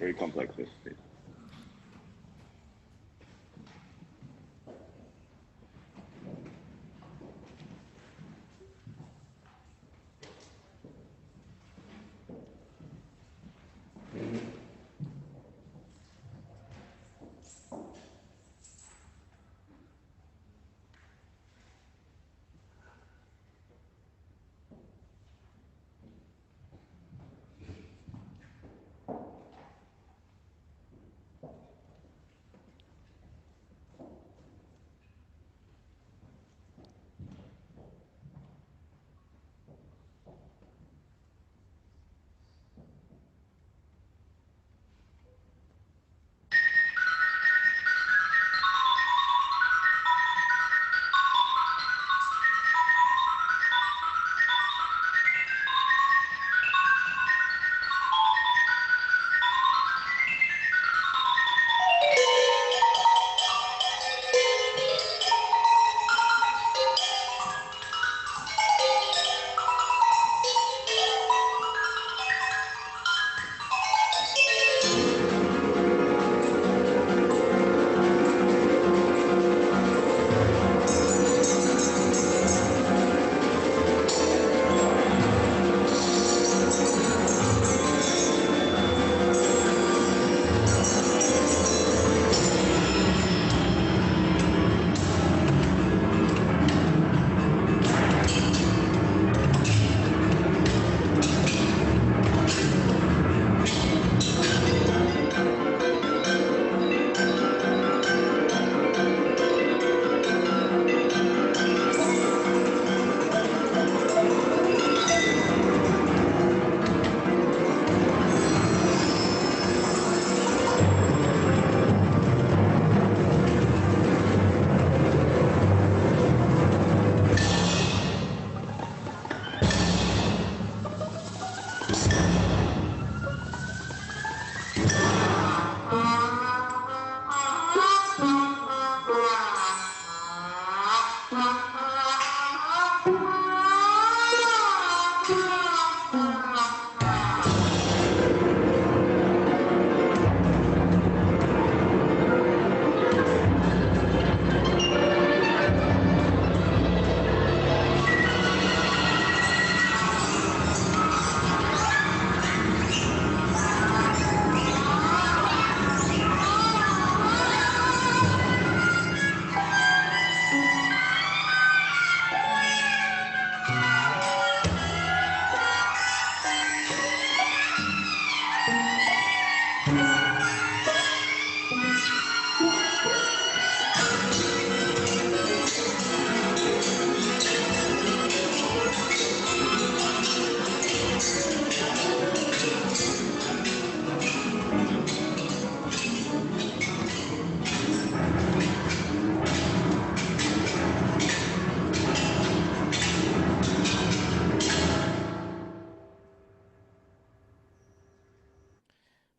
Very complex. This.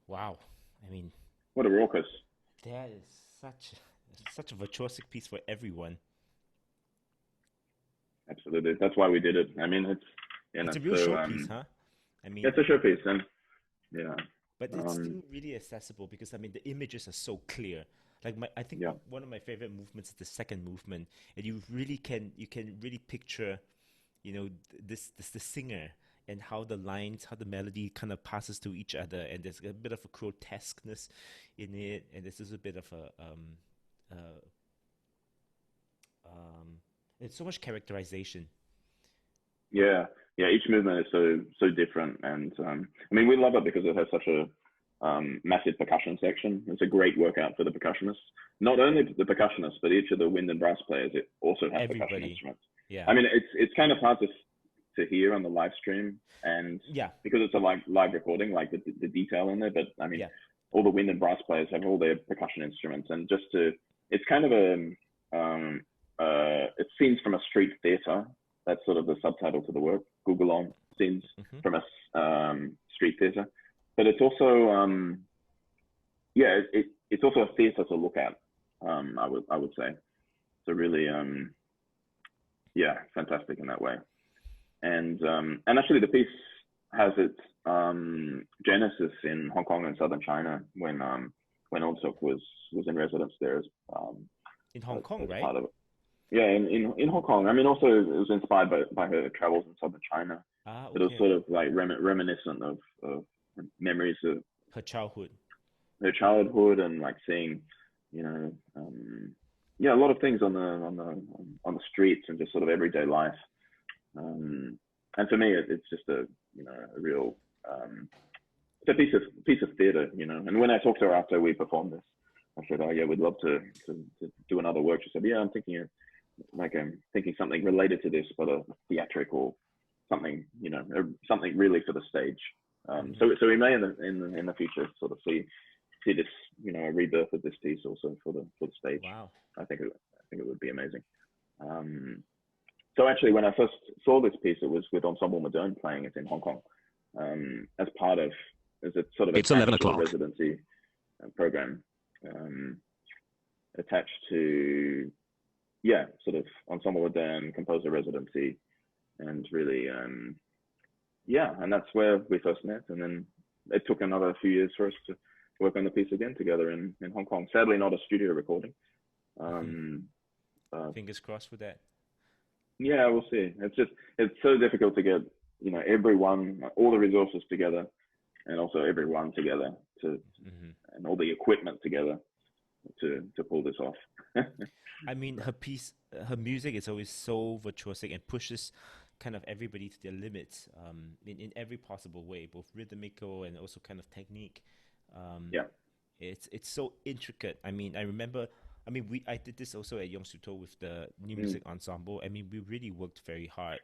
Wow. I mean, What a raucous. that is such a virtuosic piece for everyone. Absolutely. That's why we did it. I mean, it's It's a real showpiece, huh? I mean, it's a showpiece, and yeah. but it's still really accessible because I mean the images are so clear. Like I think Yeah. one of my favorite movements is the second movement, and you can really picture, you know, the singer and how the lines, how the melody kind of passes to each other, and there's a bit of a grotesqueness in it, and there's just a bit of a it's so much characterization. Yeah, yeah. Each movement is so different, and I mean, we love it because it has such a massive percussion section. It's a great workout for the percussionists. Not only the percussionists, but each of the wind and brass players. It also has percussion Everybody. instruments. Yeah. I mean, it's kind of hard to hear on the live stream, and Yeah. because it's a live recording, like the detail in there. But I mean, Yeah. all the wind and brass players have all their percussion instruments, and it's kind of it's scenes from a street theater. That's sort of the subtitle to the work. Gougalon, scenes from a street theater, but it's also it's also a theater to look at. I would say. So really fantastic in that way. And actually the piece has its Genesis in Hong Kong and southern China when Unsuk was in residence there in Hong Kong, as right? part of it. Yeah, in Hong Kong. I mean, also it was inspired by her travels in southern China. Okay. It was sort of like reminiscent of memories of her childhood. And like seeing, a lot of things on the streets and just sort of everyday life. And for me, it's just a real it's a piece of theatre, And when I talked to her after we performed this, I said, "Oh yeah, we'd love to do another work." She said, "Yeah, I'm thinking something related to this, but a theatrical something, something really for the stage." So we may in the future sort of see this, a rebirth of this piece also for the stage. Wow. I think it would be amazing. So actually, when I first saw this piece, it was with Ensemble Modern playing it in Hong Kong, as a sort of it's 11 o'clock residency program, attached to sort of Ensemble Modern composer residency, and really and that's where we first met, and then it took another few years for us to work on the piece again together in Hong Kong. Sadly, not a studio recording. Fingers crossed for that. Yeah, we'll see. It's so difficult to get everyone, all the resources together, and also everyone together and all the equipment together to pull this off. I mean, her music is always so virtuosic and pushes kind of everybody to their limits in every possible way, both rhythmical and also kind of technique. It's so intricate. I mean, I did this also at Yong Su To with the New Music Ensemble. I mean, we really worked very hard.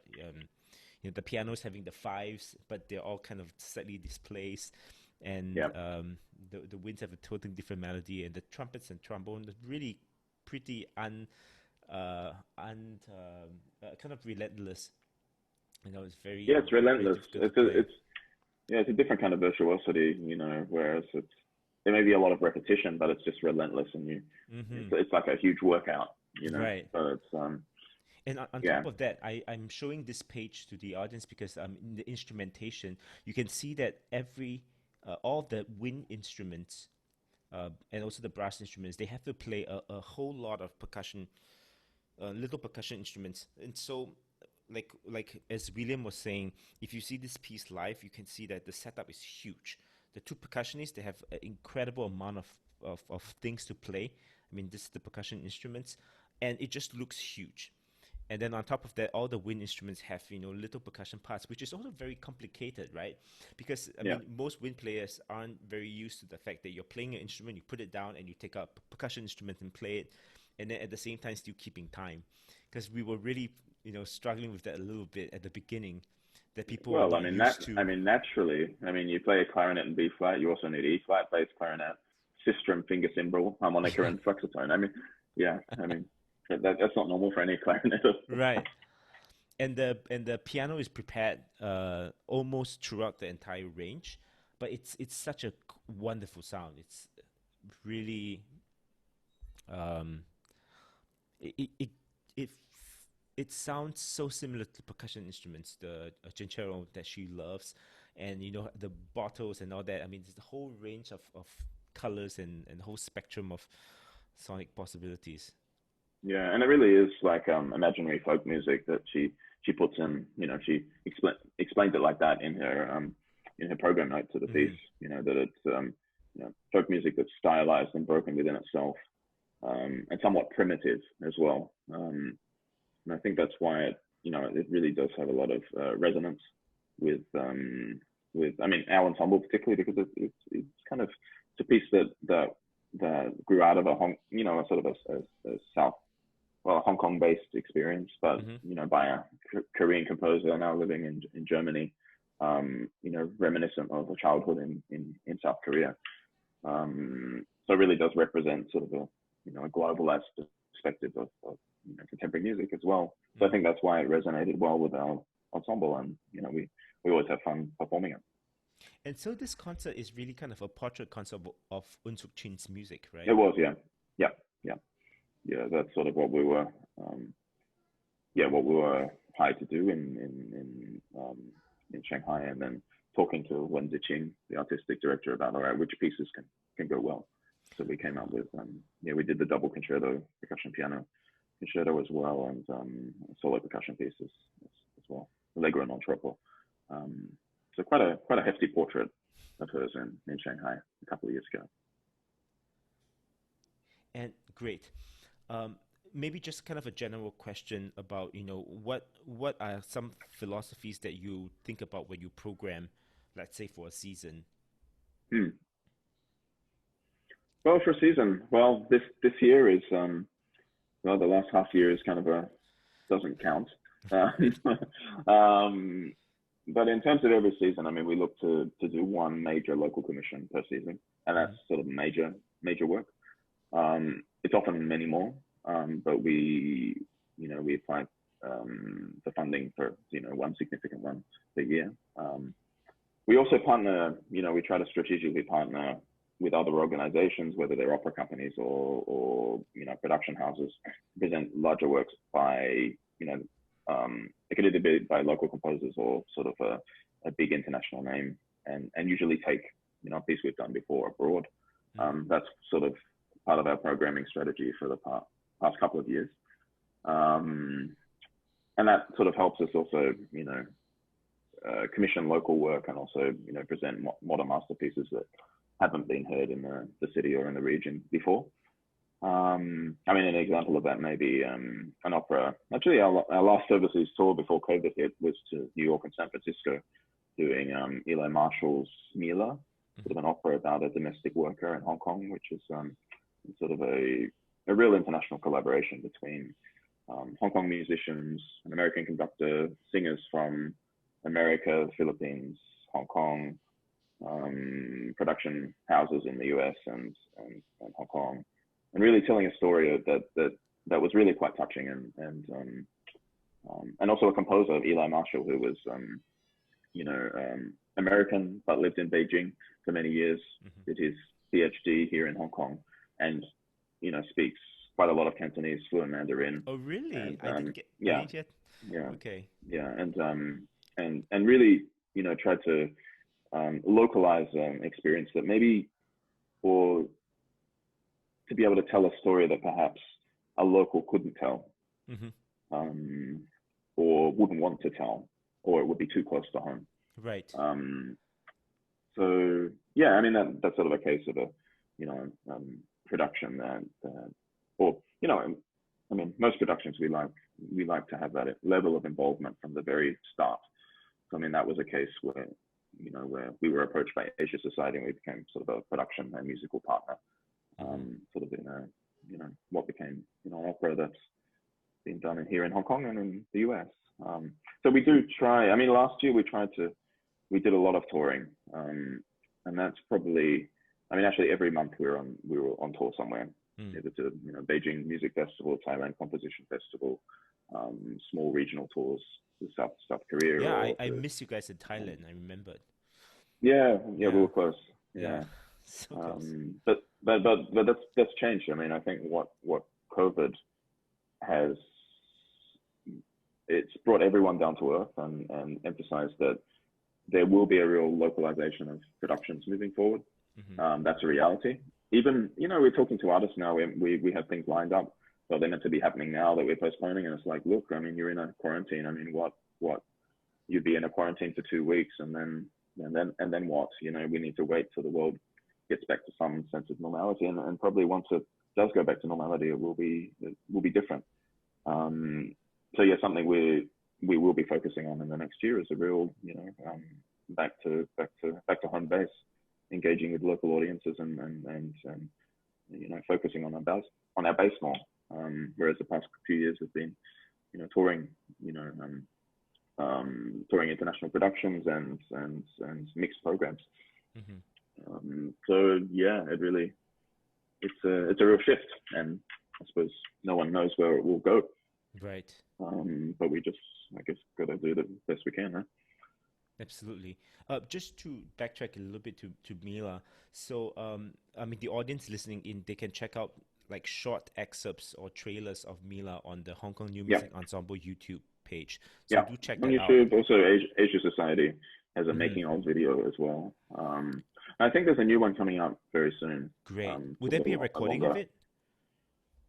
The piano's having the fives, but they're all kind of slightly displaced, and the winds have a totally different melody, and the trumpets and trombone are really pretty kind of relentless. It's very it's relentless. It's a different kind of virtuosity, whereas there may be a lot of repetition, but it's just relentless, and it's like a huge workout, Right. So it's and on top of that, I'm showing this page to the audience because in the instrumentation, you can see that all the wind instruments and also the brass instruments, they have to play a whole lot of percussion, little percussion instruments. And so, like as William was saying, if you see this piece live, you can see that the setup is huge. The two percussionists, they have an incredible amount of things to play. I mean, this is the percussion instruments, and it just looks huge. And then on top of that, all the wind instruments have, little percussion parts, which is also very complicated, right? Because, I mean, most wind players aren't very used to the fact that you're playing an instrument, you put it down, and you take up a percussion instrument and play it, and then at the same time still keeping time. Because we were really, struggling with that a little bit at the beginning, that people are not used to. Naturally, you play a clarinet in B flat, you also need E flat, bass clarinet, sistrum, finger cymbal, harmonica, and fluxatone. That's not normal for any clarinetist. Right. And the piano is prepared almost throughout the entire range, but it's such a wonderful sound. It's really it sounds so similar to percussion instruments, the chinchero that she loves, and the bottles and all that. I mean, there's the whole range of colors and the whole spectrum of sonic possibilities. Yeah, and it really is like imaginary folk music that she puts in. She explains it like that in her program note to the piece. That it's folk music that's stylized and broken within itself, and somewhat primitive as well. And I think that's why it really does have a lot of resonance with our ensemble, particularly because it's kind of it's a piece that grew out of a sort of a Hong Kong based experience, but by a Korean composer now living in Germany, reminiscent of a childhood in South Korea. So it really does represent sort of a globalized perspective of contemporary music as well. So I think that's why it resonated well with our ensemble, and we always have fun performing it. And so this concert is really kind of a portrait concert of Unsuk Chin's music, right? It was, yeah. That's sort of what we were hired to do in Shanghai, and then talking to Wen Ziqing, the artistic director, about, all right, which pieces can go well. So we came up with, we did the double concerto, percussion piano concerto as well, and solo percussion pieces as well, Allegro non troppo. So quite a hefty portrait of hers in Shanghai a couple of years ago. And great. Maybe just kind of a general question about, what are some philosophies that you think about when you program, let's say, for a season? Well, for a season, this year is, the last half year is kind of doesn't count. But in terms of every season, I mean, we look to do one major local commission per season, and that's sort of major work. It's often many more, but we apply the funding for one significant one per year. We also partner, we try to strategically partner with other organizations, whether they're opera companies or production houses, present larger works by it could either be by local composers or sort of a big international name, and usually take a piece we've done before abroad. That's sort of part of our programming strategy for the past couple of years, and that sort of helps us also commission local work and also present modern masterpieces that haven't been heard in the city or in the region before. I mean, an example of that may be an opera. Actually, our last overseas tour before COVID hit was to New York and San Francisco, doing Eli Marshall's Mila, sort of an opera about a domestic worker in Hong Kong, which is sort of a real international collaboration between Hong Kong musicians, an American conductor, singers from America, Philippines, Hong Kong, production houses in the US and Hong Kong, and really telling a story that was really quite touching, and also a composer, Eli Marshall, who was American but lived in Beijing for many years, did his PhD here in Hong Kong, and speaks quite a lot of Cantonese, fluent Mandarin. Oh, really? And, I didn't get yeah, yet. yeah, okay, yeah, and really try to localize experience that maybe, or to be able to tell a story that perhaps a local couldn't tell, or wouldn't want to tell, or it would be too close to home. Right. So yeah, I mean that's sort of a case of a production that, or I mean most productions we like to have that level of involvement from the very start. So I mean that was a case where where we were approached by Asia Society and we became sort of a production and musical partner, sort of in a what became an opera that's been done here in Hong Kong and in the US. So we do try. I mean, last year we did a lot of touring, and that's probably. I mean, actually, every month we were on tour somewhere, either to Beijing Music Festival, Thailand Composition Festival, small regional tours to South Korea. Yeah, I miss you guys in Thailand. I remembered. Yeah, we were close. Yeah. So close. But that's changed. I mean, I think what COVID has, it's brought everyone down to earth and emphasized that there will be a real localization of productions moving forward. That's a reality. Even, we're talking to artists now, we have things lined up, so they're meant to be happening now that we're postponing, and it's like, look, I mean, you're in a quarantine. I mean, what you'd be in a quarantine for 2 weeks, and then what? We need to wait till the world gets back to some sense of normality, and probably once it does go back to normality, it will be different. So yeah, something we will be focusing on in the next year is a real, back to home base, engaging with local audiences and focusing on our base more. Whereas the past few years have been, touring, touring international productions and mixed programs. So yeah, it's a real shift, and I suppose no one knows where it will go. Right. But we just, I guess, got to do the best we can, right? Absolutely. Just to backtrack a little bit to Mila. So, I mean, the audience listening in, they can check out like short excerpts or trailers of Mila on the Hong Kong New Music Ensemble YouTube page. So do check that on YouTube, out. also Asia Society. has a making of video as well. I think there's a new one coming out very soon. Great. It's Would there be a recording of longer. it?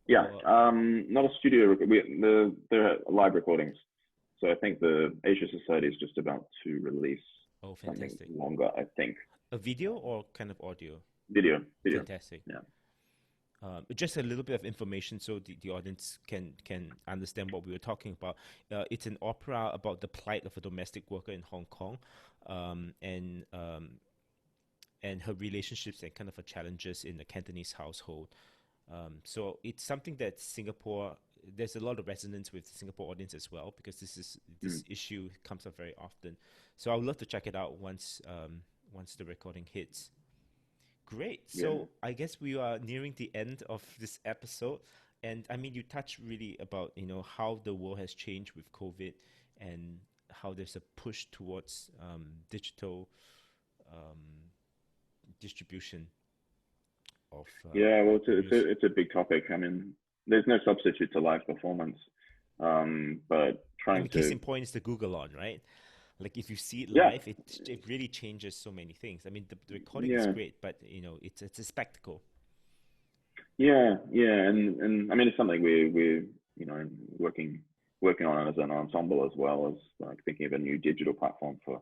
Yeah, Or- not a studio record. They're live recordings. So I think the Asia Society is just about to release Oh, something fantastic. longer, I think. A video or kind of audio? Video. Fantastic. Yeah. Just a little bit of information so the audience can understand what we were talking about. It's an opera about the plight of a domestic worker in Hong Kong, and her relationships and kind of her challenges in the Cantonese household. So it's something that Singapore, there's a lot of resonance with the Singapore audience as well, because this issue comes up very often. So I would love to check it out once the recording hits. Great. So I guess we are nearing the end of this episode. And I mean, you touched really about, how the world has changed with COVID and how there's a push towards digital distribution of well, music. it's a big topic. I mean, there's no substitute to live performance, but trying case to in point is the Gougalon, right? Like if you see it Yeah. live, it really changes so many things. I mean, the recording is Yeah. great, but it's a spectacle. yeah, and I mean it's something we're working on as an ensemble, as well as like thinking of a new digital platform for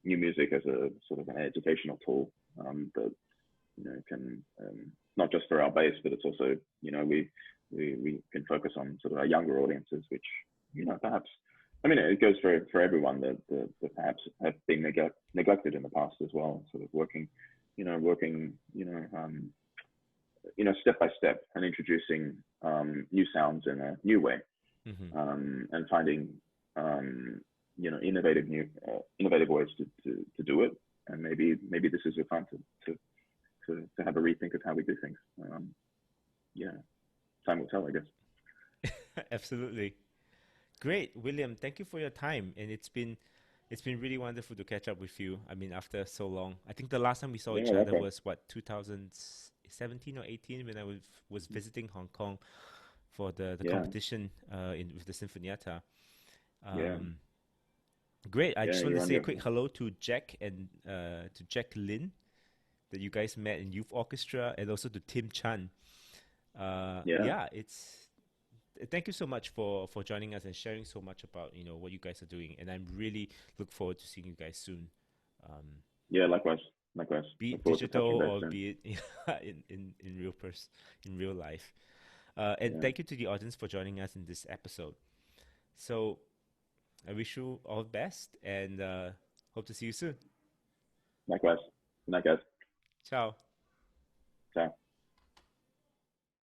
new music as a sort of an educational tool that can not just for our base, but it's also we can focus on sort of our younger audiences, which perhaps, I mean, it goes for everyone that perhaps have been neglected in the past as well. Sort of working step by step and introducing new sounds in a new way, and finding innovative ways to do it. And maybe this is a time to have a rethink of how we do things. Time will tell, I guess. Absolutely. Great, William. Thank you for your time, and it's been really wonderful to catch up with you. I mean, after so long, I think the last time we saw each other was 2017 or 18, when I was visiting Hong Kong for the competition with the Sinfonietta. Great. I just want to say a quick hello to Jack and to Jack Lien, that you guys met in youth orchestra, and also to Tim Chan. Thank you so much for joining us and sharing so much about what you guys are doing, and I really look forward to seeing you guys soon. Likewise. Be it digital or be it in real life. And thank you to the audience for joining us in this episode. So I wish you all the best, and hope to see you soon. Likewise. Good night, guys. Ciao. Ciao.